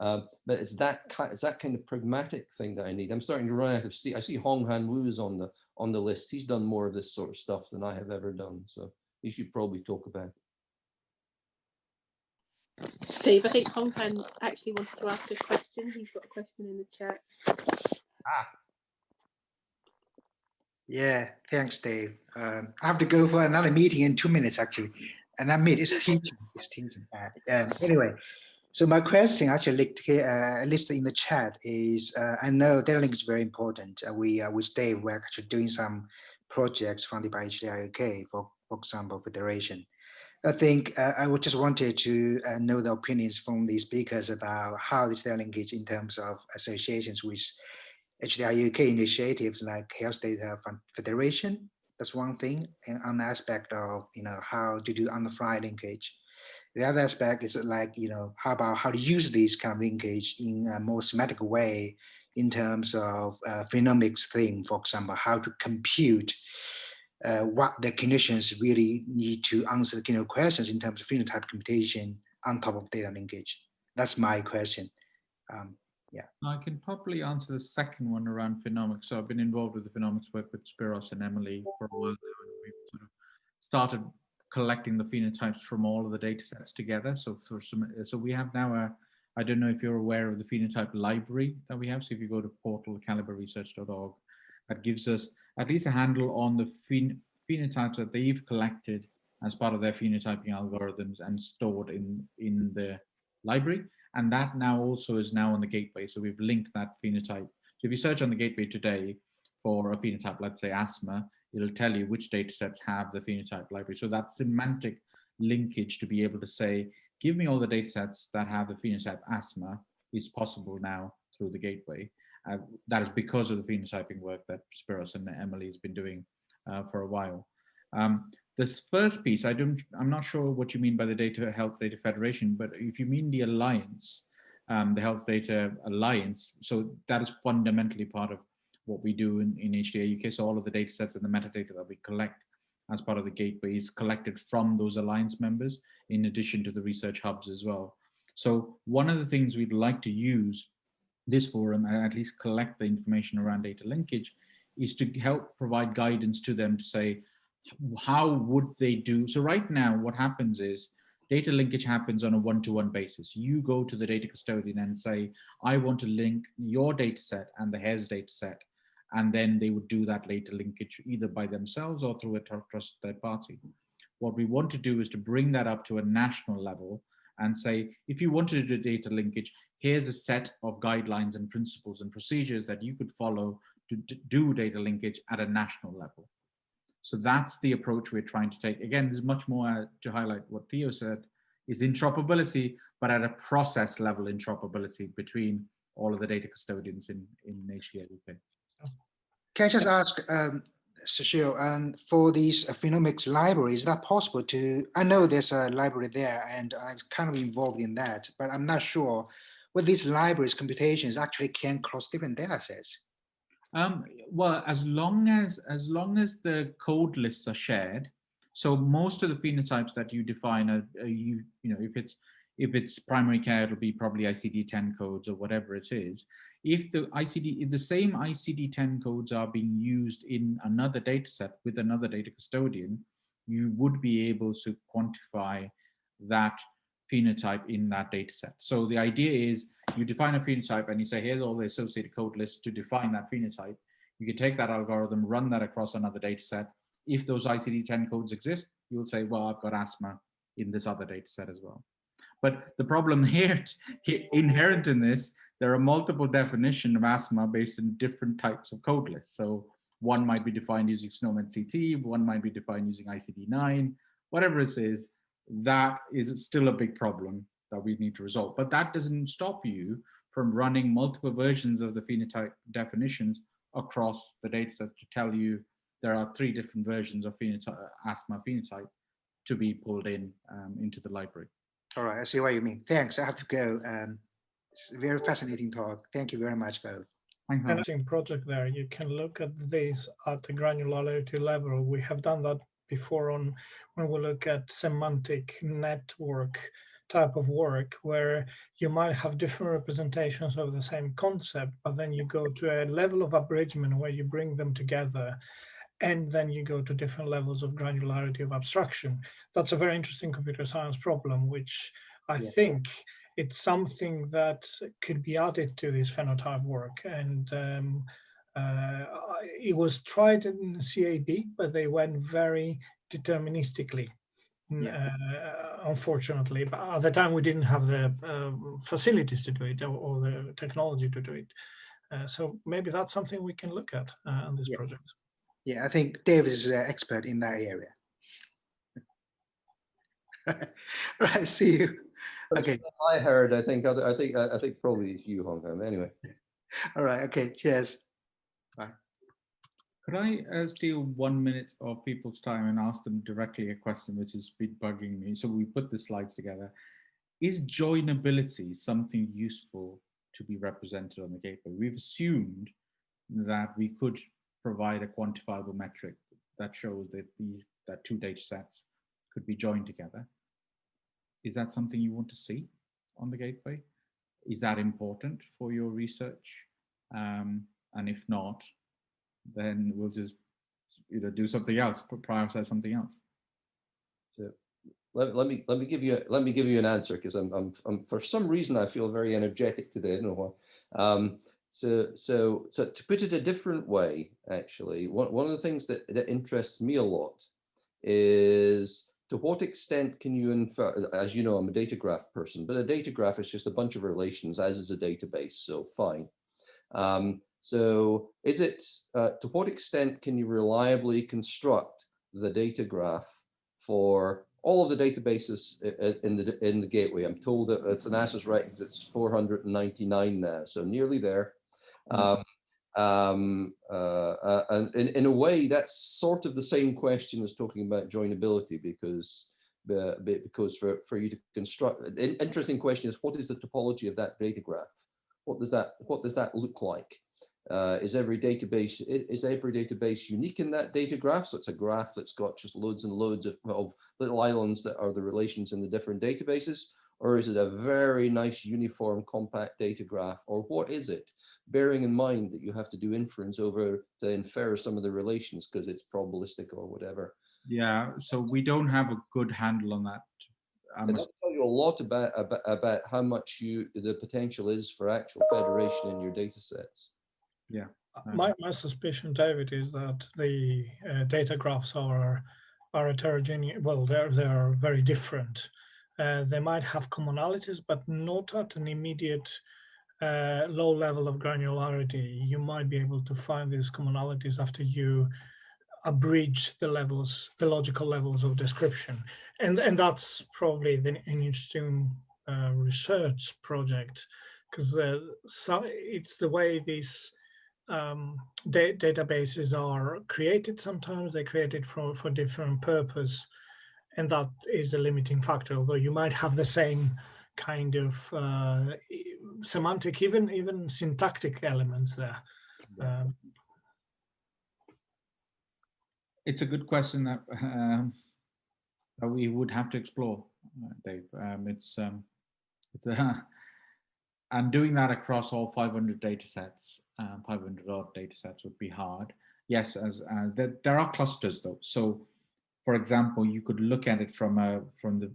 But it's that kind of pragmatic thing that I need. I'm starting to run out of steam. I see Hong Han Wu's on the list. He's done more of this sort of stuff than I have ever done, so he should probably talk about it. Dave, I think Hong Han actually wanted to ask a question. He's got a question in the chat. Yeah, thanks, Dave. I have to go for another meeting in 2 minutes, actually. And that meeting is teaching. It's teaching. Anyway, so my question actually listed in the chat is, I know data linkage is very important. With Dave, we're actually doing some projects funded by HDR UK, for example, Federation. I think I would just wanted to know the opinions from the speakers about how this data linkage in terms of associations with HDR UK initiatives like Health Data Federation. That's one thing, and on the aspect of how to do on-the-fly linkage. The other aspect is like how to use this kind of linkage in a more semantic way in terms of phenomics thing, for example, how to compute what the conditions really need to answer the questions in terms of phenotype computation on top of data linkage. That's my question. Yeah. I can probably answer the second one around phenomics. So I've been involved with the phenomics work with Spiros and Emily for a while now, and we've sort of started collecting the phenotypes from all of the data sets together. So we have now I don't know if you're aware of the Phenotype Library that we have. So if you go to portal caliberresearch.org, that gives us at least a handle on the phenotypes that they've collected as part of their phenotyping algorithms and stored in the library. And that now also is now on the gateway. So we've linked that phenotype. So if you search on the gateway today for a phenotype, let's say asthma, it'll tell you which data sets have the phenotype library. So that semantic linkage to be able to say, give me all the data sets that have the phenotype asthma is possible now through the gateway. That is because of the phenotyping work that Spiros and Emily has been doing for a while. This first piece, I'm not sure what you mean by the Health Data Federation, but if you mean the alliance, the Health Data Alliance, so that is fundamentally part of what we do in HDR UK. So all of the data sets and the metadata that we collect as part of the gateway is collected from those alliance members, in addition to the research hubs as well. So one of the things we'd like to use this forum, and at least collect the information around data linkage, is to help provide guidance to them to say, how would they do? So right now, what happens is data linkage happens on a one-to-one basis. You go to the data custodian and say, I want to link your data set and the HES data set. And then they would do that data linkage either by themselves or through a trusted third party. What we want to do is to bring that up to a national level and say, if you wanted to do data linkage, here's a set of guidelines and principles and procedures that you could follow to do data linkage at a national level. So that's the approach we're trying to take. Again, there's much more to highlight what Theo said, is interoperability, but at a process level interoperability between all of the data custodians in HDR UK. Can I just ask, Susheel, for these phenomics libraries, is that possible to, I know there's a library there and I'm kind of involved in that, but I'm not sure whether these libraries computations actually can cross different data sets. Well, as long as the code lists are shared, so most of the phenotypes that you define are if it's primary care, it'll be probably ICD-10 codes or whatever it is. if the same ICD-10 codes are being used in another data set with another data custodian, you would be able to quantify that phenotype in that data set. So the idea is you define a phenotype and you say, here's all the associated code lists to define that phenotype. You can take that algorithm, run that across another data set. If those ICD-10 codes exist, you will say, well, I've got asthma in this other data set as well. But the problem here, inherent in this, there are multiple definitions of asthma based on different types of code lists. So one might be defined using Snowman CT, one might be defined using ICD-9, whatever it is, that is still a big problem that we need to resolve. But that doesn't stop you from running multiple versions of the phenotype definitions across the dataset to tell you there are 3 different versions of asthma phenotype to be pulled in into the library. All right, I see what you mean. Thanks. I have to go. It's a very fascinating talk. Thank you very much, both. Interesting project there. You can look at this at the granularity level. We have done that before on when we look at semantic network type of work, where you might have different representations of the same concept, but then you go to a level of abridgment where you bring them together, and then you go to different levels of granularity of abstraction. That's a very interesting computer science problem, which I think it's something that could be added to this phenotype work. And it was tried in CAB, but they went very deterministically, unfortunately. But at the time, we didn't have the facilities to do it or the technology to do it. So maybe that's something we can look at on this project. Yeah, I think Dave is an expert in that area. Right, see you. Okay. I heard. I think probably it's you, Hong Kong. Anyway. All right. Okay. Cheers. Bye. Could I steal 1 minute of people's time and ask them directly a question which has been bugging me? So we put the slides together. Is joinability something useful to be represented on the gateway? We've assumed that we could provide a quantifiable metric that shows that that 2 data sets could be joined together. Is that something you want to see on the gateway? Is that important for your research? And if not, then we'll just do something else, prioritize something else. So let me give you an answer, because I'm for some reason I feel very energetic today. I don't know why. So to put it a different way, actually, one of the things that interests me a lot is, to what extent can you infer, as you know, I'm a data graph person, but a data graph is just a bunch of relations, as is a database, so fine. So is it, to what extent can you reliably construct the data graph for all of the databases in the gateway? I'm told that it's an ASUS right, it's 499 now, so nearly there. And in a way, that's sort of the same question as talking about joinability, because for you to construct, an interesting question is, what is the topology of that data graph? What does that look like? Is every database unique in that data graph? So it's a graph that's got just loads and loads of little islands that are the relations in the different databases, or is it a very nice uniform compact data graph, or what is it? Bearing in mind that you have to do inference over to infer some of the relations because it's probabilistic or whatever. Yeah, so we don't have a good handle on that. And that'll tell you a lot about how much the potential is for actual federation in your data sets. Yeah. My suspicion, David, is that the data graphs are heterogeneous. Well, they're very different. They might have commonalities, but not at an immediate low level of granularity. You might be able to find these commonalities after you abridge the logical levels of description, and that's probably an interesting research project, because it's the way these databases are created. Sometimes they're created for different purpose, and that is a limiting factor, although you might have the same kind of semantic, even syntactic elements there. It's a good question that we would have to explore, Dave. And doing that across all 500 data sets, 500 odd data sets would be hard. Yes, there are clusters though. So, for example, you could look at it from the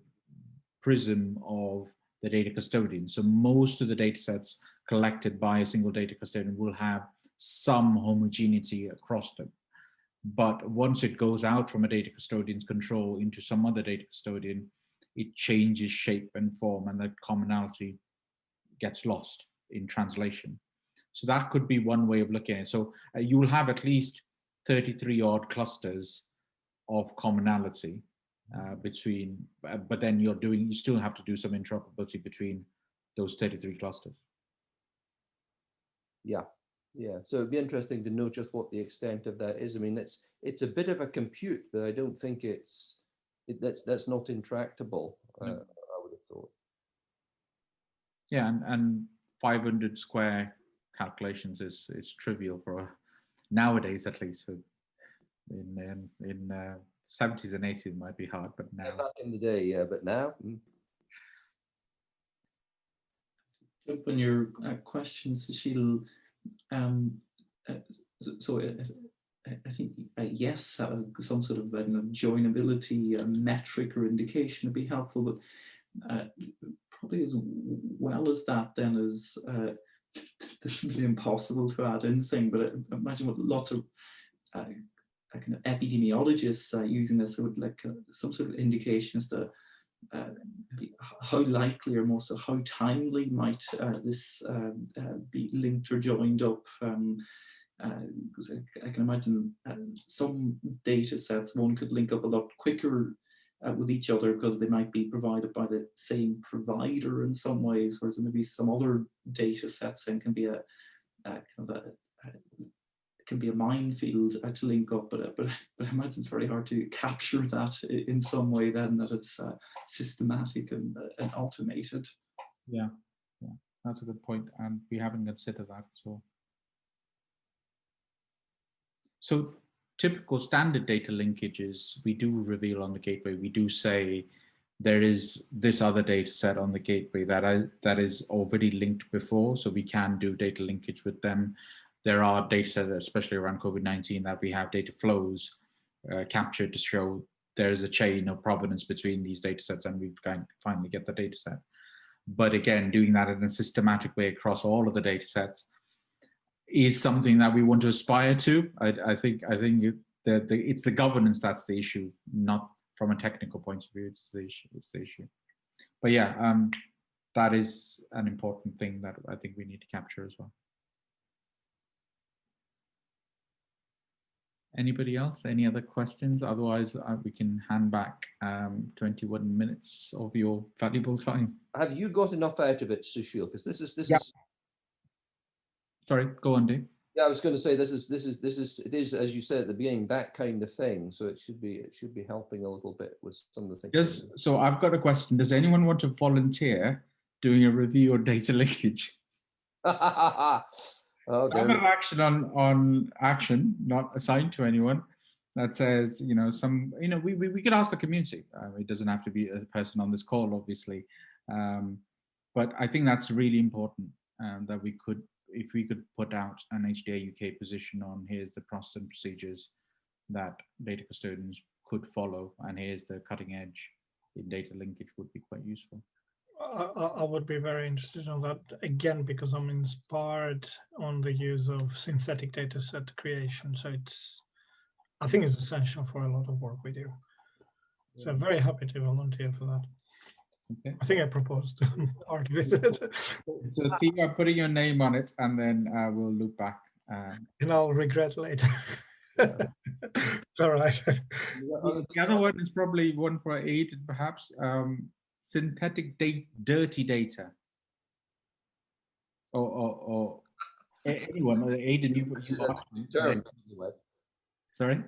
prism of the data custodian. So most of the data sets collected by a single data custodian will have some homogeneity across them. But once it goes out from a data custodian's control into some other data custodian, it changes shape and form, and that commonality gets lost in translation. So that could be one way of looking at it. So you will have at least 33 odd clusters of commonality between, but then you still have to do some interoperability between those 33 clusters. Yeah, yeah. So it'd be interesting to know just what the extent of that is. I mean, it's a bit of a compute, but I don't think that's not intractable. I would have thought. Yeah, and 500 square calculations is trivial for nowadays, at least. So in 70s and 80s it might be hard, but now. Back in the day, yeah, but now. On your question, Susheel, so I think yes, some sort of joinability metric or indication would be helpful, but probably as well as that, then is this is really impossible to add anything. But I imagine what lots of kind of epidemiologists using this, so like some sort of indication as to how likely, or more so how timely might this be linked or joined up. Because I can imagine some data sets, one could link up a lot quicker with each other because they might be provided by the same provider in some ways, whereas maybe some other data sets then can be a kind of a minefield to link up, but I imagine it's very hard to capture that in some way then that it's systematic and automated. Yeah, that's a good point, and we haven't considered that. So typical standard data linkages, we do reveal on the gateway. We do say there is this other data set on the gateway that is already linked before, so we can do data linkage with them. There are data sets, especially around COVID-19, that we have data flows captured to show there is a chain of provenance between these data sets, and we finally get the data set. But again, doing that in a systematic way across all of the data sets is something that we want to aspire to. I think it's the governance that's the issue, not from a technical point of view. It's the issue. But yeah, that is an important thing that I think we need to capture as well. Anybody else? Any other questions? Otherwise, we can hand back 21 minutes of your valuable time. Have you got enough out of it, Susheel? Because this is. Sorry, go on, Dave. Yeah, I was going to say it is, as you said at the beginning, that kind of thing. So it should be helping a little bit with some of the things. So I've got a question. Does anyone want to volunteer doing a review on data linkage? Oh, I'm an action on action, not assigned to anyone. That says, we could ask the community. It doesn't have to be a person on this call, obviously, but I think that's really important that if we could put out an HDR UK position on here's the process and procedures that data custodians could follow, and here's the cutting edge in data linkage would be quite useful. I would be very interested in that, again, because I'm inspired on the use of synthetic data set creation. So I think it's essential for a lot of work we do. So I'm very happy to volunteer for that. Okay. I think I proposed part of it. So Theo, I'm putting your name on it, and then we'll look back. And I'll regret later. It's all right. The other one is probably one for Aidan, perhaps. Synthetic dirty data, or anyone. Aidan, you asked me. Term. Sorry? I'm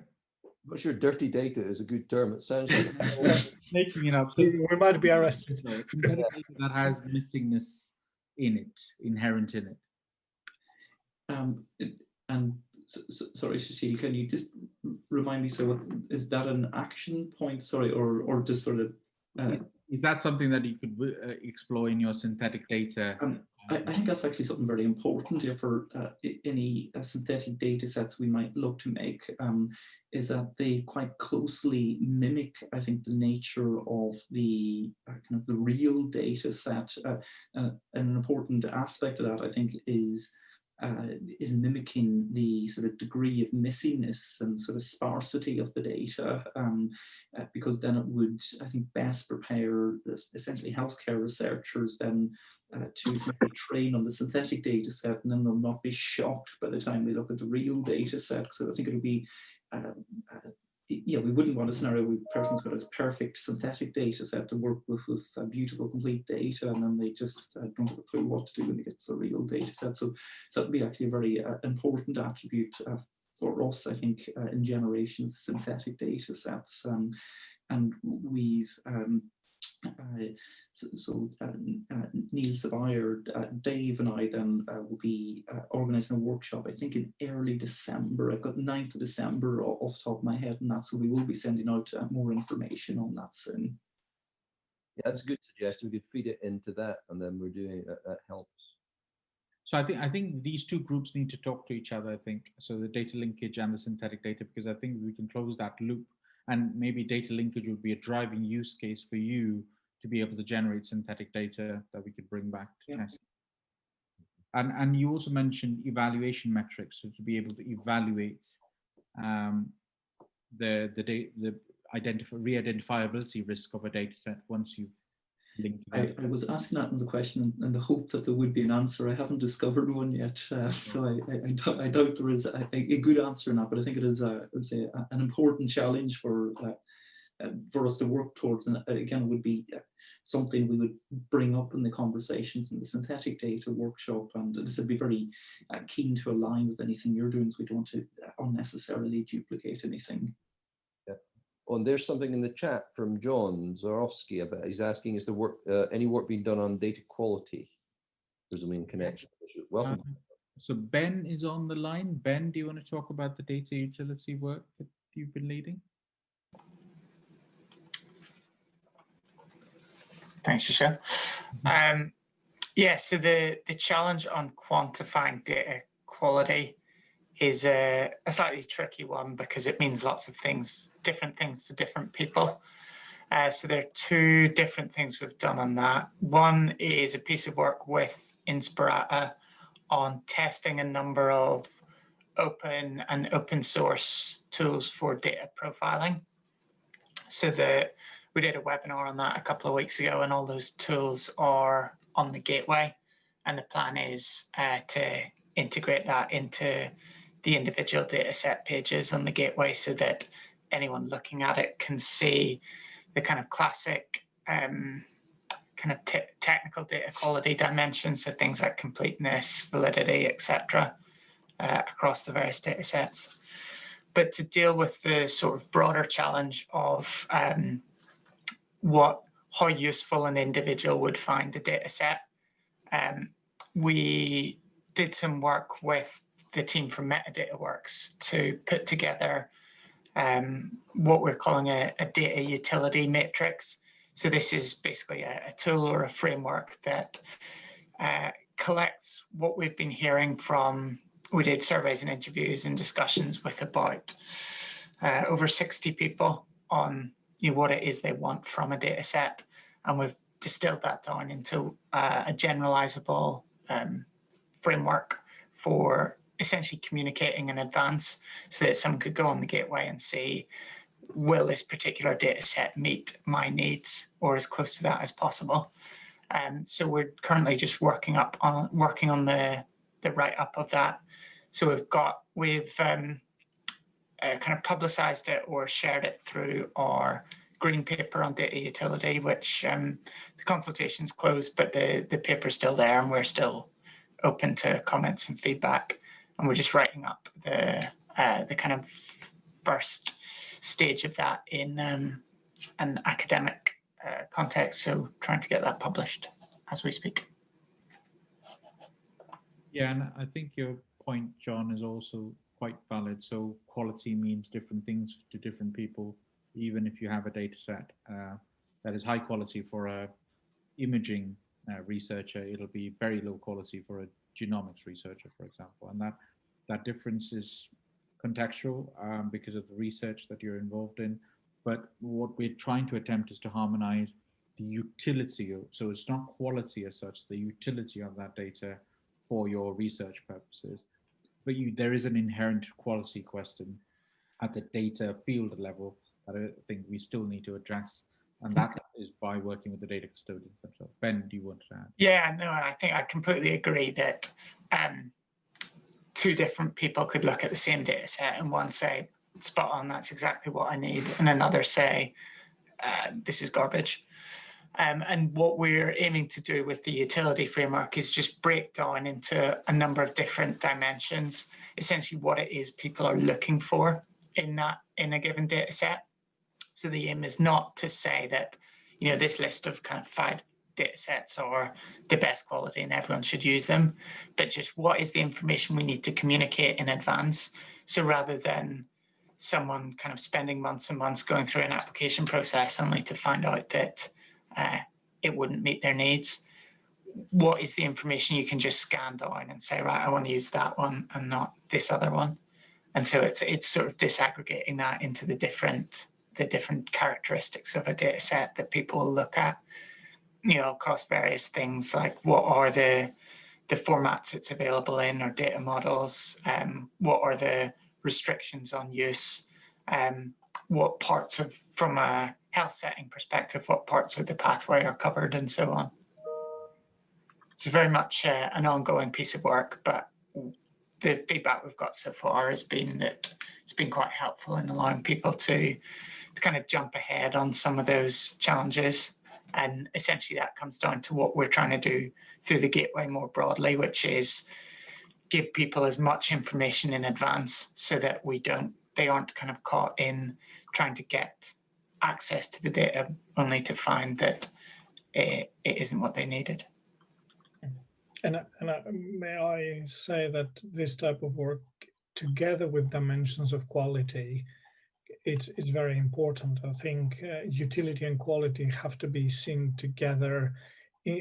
not sure dirty data is a good term. It sounds like making it up. We might be arrested. Synthetic data that has missingness in it, inherent in it. Sorry, Susheel, can you just remind me? So, what is that an action point? Sorry, or just sort of. Is that something that you could explore in your synthetic data I think that's actually something very important here for any synthetic data sets we might look to make, is that they quite closely mimic, I think, the nature of the kind of the real data set. An important aspect of that, I think, is mimicking the sort of degree of missingness and sort of sparsity of the data, because then it would, I think, best prepare essentially healthcare researchers then to essentially train on the synthetic data set, and then they'll not be shocked by the time they look at the real data set. So I think it'll be, we wouldn't want a scenario where a person's got a perfect synthetic data set to work with beautiful, complete data, and then they just don't have a clue what to do when they get to the real data set. So that would be actually a very important attribute for us, I think, in generation of synthetic data sets. And we've Neil Savire, Dave and I then will be organising a workshop, I think in early December. I've got 9th of December off the top of my head and that, so we will be sending out more information on that soon. Yeah, that's a good suggestion. We could feed it into that, and then we're doing that helps. So I think these two groups need to talk to each other, I think. So the data linkage and the synthetic data, because I think we can close that loop, and maybe data linkage would be a driving use case for you to be able to generate synthetic data that we could bring back to test. And you also mentioned evaluation metrics, so to be able to evaluate the re-identifiability risk of a data set once you've linked it. I was asking that in the question in the hope that there would be an answer. I haven't discovered one yet, so I doubt there is a good answer in that, but I think it is an important challenge for us to work towards, and again, it would be something we would bring up in the conversations in the synthetic data workshop, and this would be very keen to align with anything you're doing, so we don't want to unnecessarily duplicate anything. Yeah. Oh, and there's something in the chat from John Zorowski about, he's asking, is there any work being done on data quality? Presumably in connection. Welcome. So Ben is on the line. Ben, do you want to talk about the data utility work that you've been leading? Thanks, Susheel. Yeah, so the challenge on quantifying data quality is a slightly tricky one because it means lots of things, different things to different people. So there are two different things we've done on that. One is a piece of work with Inspirata on testing a number of open and open source tools for data profiling. So we did a webinar on that a couple of weeks ago, and all those tools are on the gateway. And the plan is to integrate that into the individual data set pages on the gateway so that anyone looking at it can see the kind of classic kind of technical data quality dimensions, so things like completeness, validity, etc., across the various data sets. But to deal with the sort of broader challenge of how useful an individual would find the data set, we did some work with the team from Metadata Works to put together what we're calling a data utility matrix. So this is basically a tool or a framework that collects what we've been hearing from, we did surveys and interviews and discussions with about over 60 people on what it is they want from a data set. And we've distilled that down into a generalizable framework for essentially communicating in advance so that someone could go on the gateway and see, will this particular data set meet my needs or as close to that as possible? So we're currently just working on the write-up of that. So we've kind of publicized it or shared it through our green paper on data utility, which the consultation's closed, but the paper's still there and we're still open to comments and feedback. And we're just writing up the kind of first stage of that in an academic context. So trying to get that published as we speak. Yeah, and I think your point, John, is also quite valid. So quality means different things to different people, even if you have a data set that is high quality for a imaging researcher, it'll be very low quality for a genomics researcher, for example. And that difference is contextual because of the research that you're involved in. But what we're trying to attempt is to harmonize the utility, so it's not quality as such, the utility of that data for your research purposes. But there is an inherent quality question at the data field level that I think we still need to address. And that is by working with the data custodians themselves. Ben, do you want to add? Yeah, no, I think I completely agree that two different people could look at the same data set and one say, spot on, that's exactly what I need, and another say, this is garbage. And what we're aiming to do with the utility framework is just break down into a number of different dimensions, essentially what it is people are looking for in a given data set. So the aim is not to say that, you know, this list of kind of 5 data sets are the best quality and everyone should use them, but just what is the information we need to communicate in advance. So rather than someone kind of spending months and months going through an application process only to find out that it wouldn't meet their needs, what is the information you can just scan down and say, right, I want to use that one and not this other one. And so it's sort of disaggregating that into the different characteristics of a data set that people will look at, you know, across various things, like what are the formats it's available in, or data models, what are the restrictions on use, what parts of, from a health setting perspective, what parts of the pathway are covered, and so on. It's very much an ongoing piece of work, but the feedback we've got so far has been that it's been quite helpful in allowing people to kind of jump ahead on some of those challenges. And essentially that comes down to what we're trying to do through the gateway more broadly, which is give people as much information in advance so that they aren't kind of caught in trying to get access to the data only to find that it isn't what they needed. And may I say that this type of work, together with dimensions of quality, it's very important. I think utility and quality have to be seen together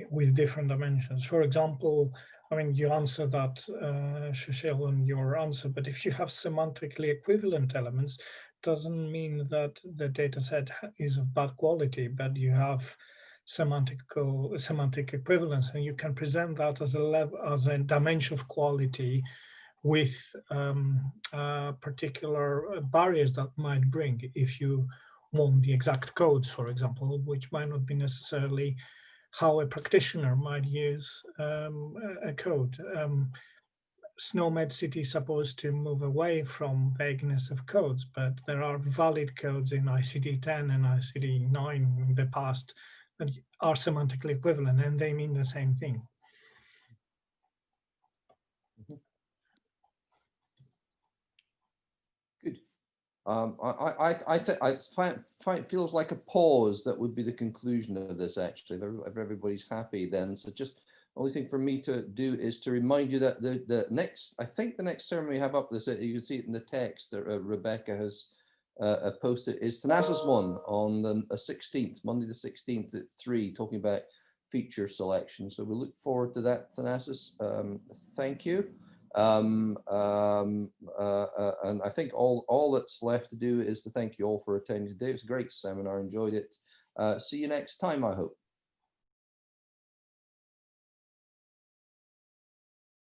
with different dimensions. For example, I mean, you answered that, Susheel, in your answer, but if you have semantically equivalent elements, doesn't mean that the data set is of bad quality, but you have semantic equivalence, and you can present that as a dimension of quality with particular barriers that might bring if you want the exact codes, for example, which might not be necessarily how a practitioner might use a code. SNOMED City is supposed to move away from vagueness of codes, but there are valid codes in ICD-10 and ICD-9 in the past that are semantically equivalent, and they mean the same thing. Good. I think it feels like a pause that would be the conclusion of this, actually. If everybody's happy, then so just only thing for me to do is to remind you that the next ceremony we have up this, you can see it in the text that Rebecca has posted, is Thanasis 1 on the 16th, Monday the 16th at 3, talking about feature selection. So we look forward to that, Thanasis. Thank you. And I think all that's left to do is to thank you all for attending today. It was a great seminar, enjoyed it. See you next time, I hope.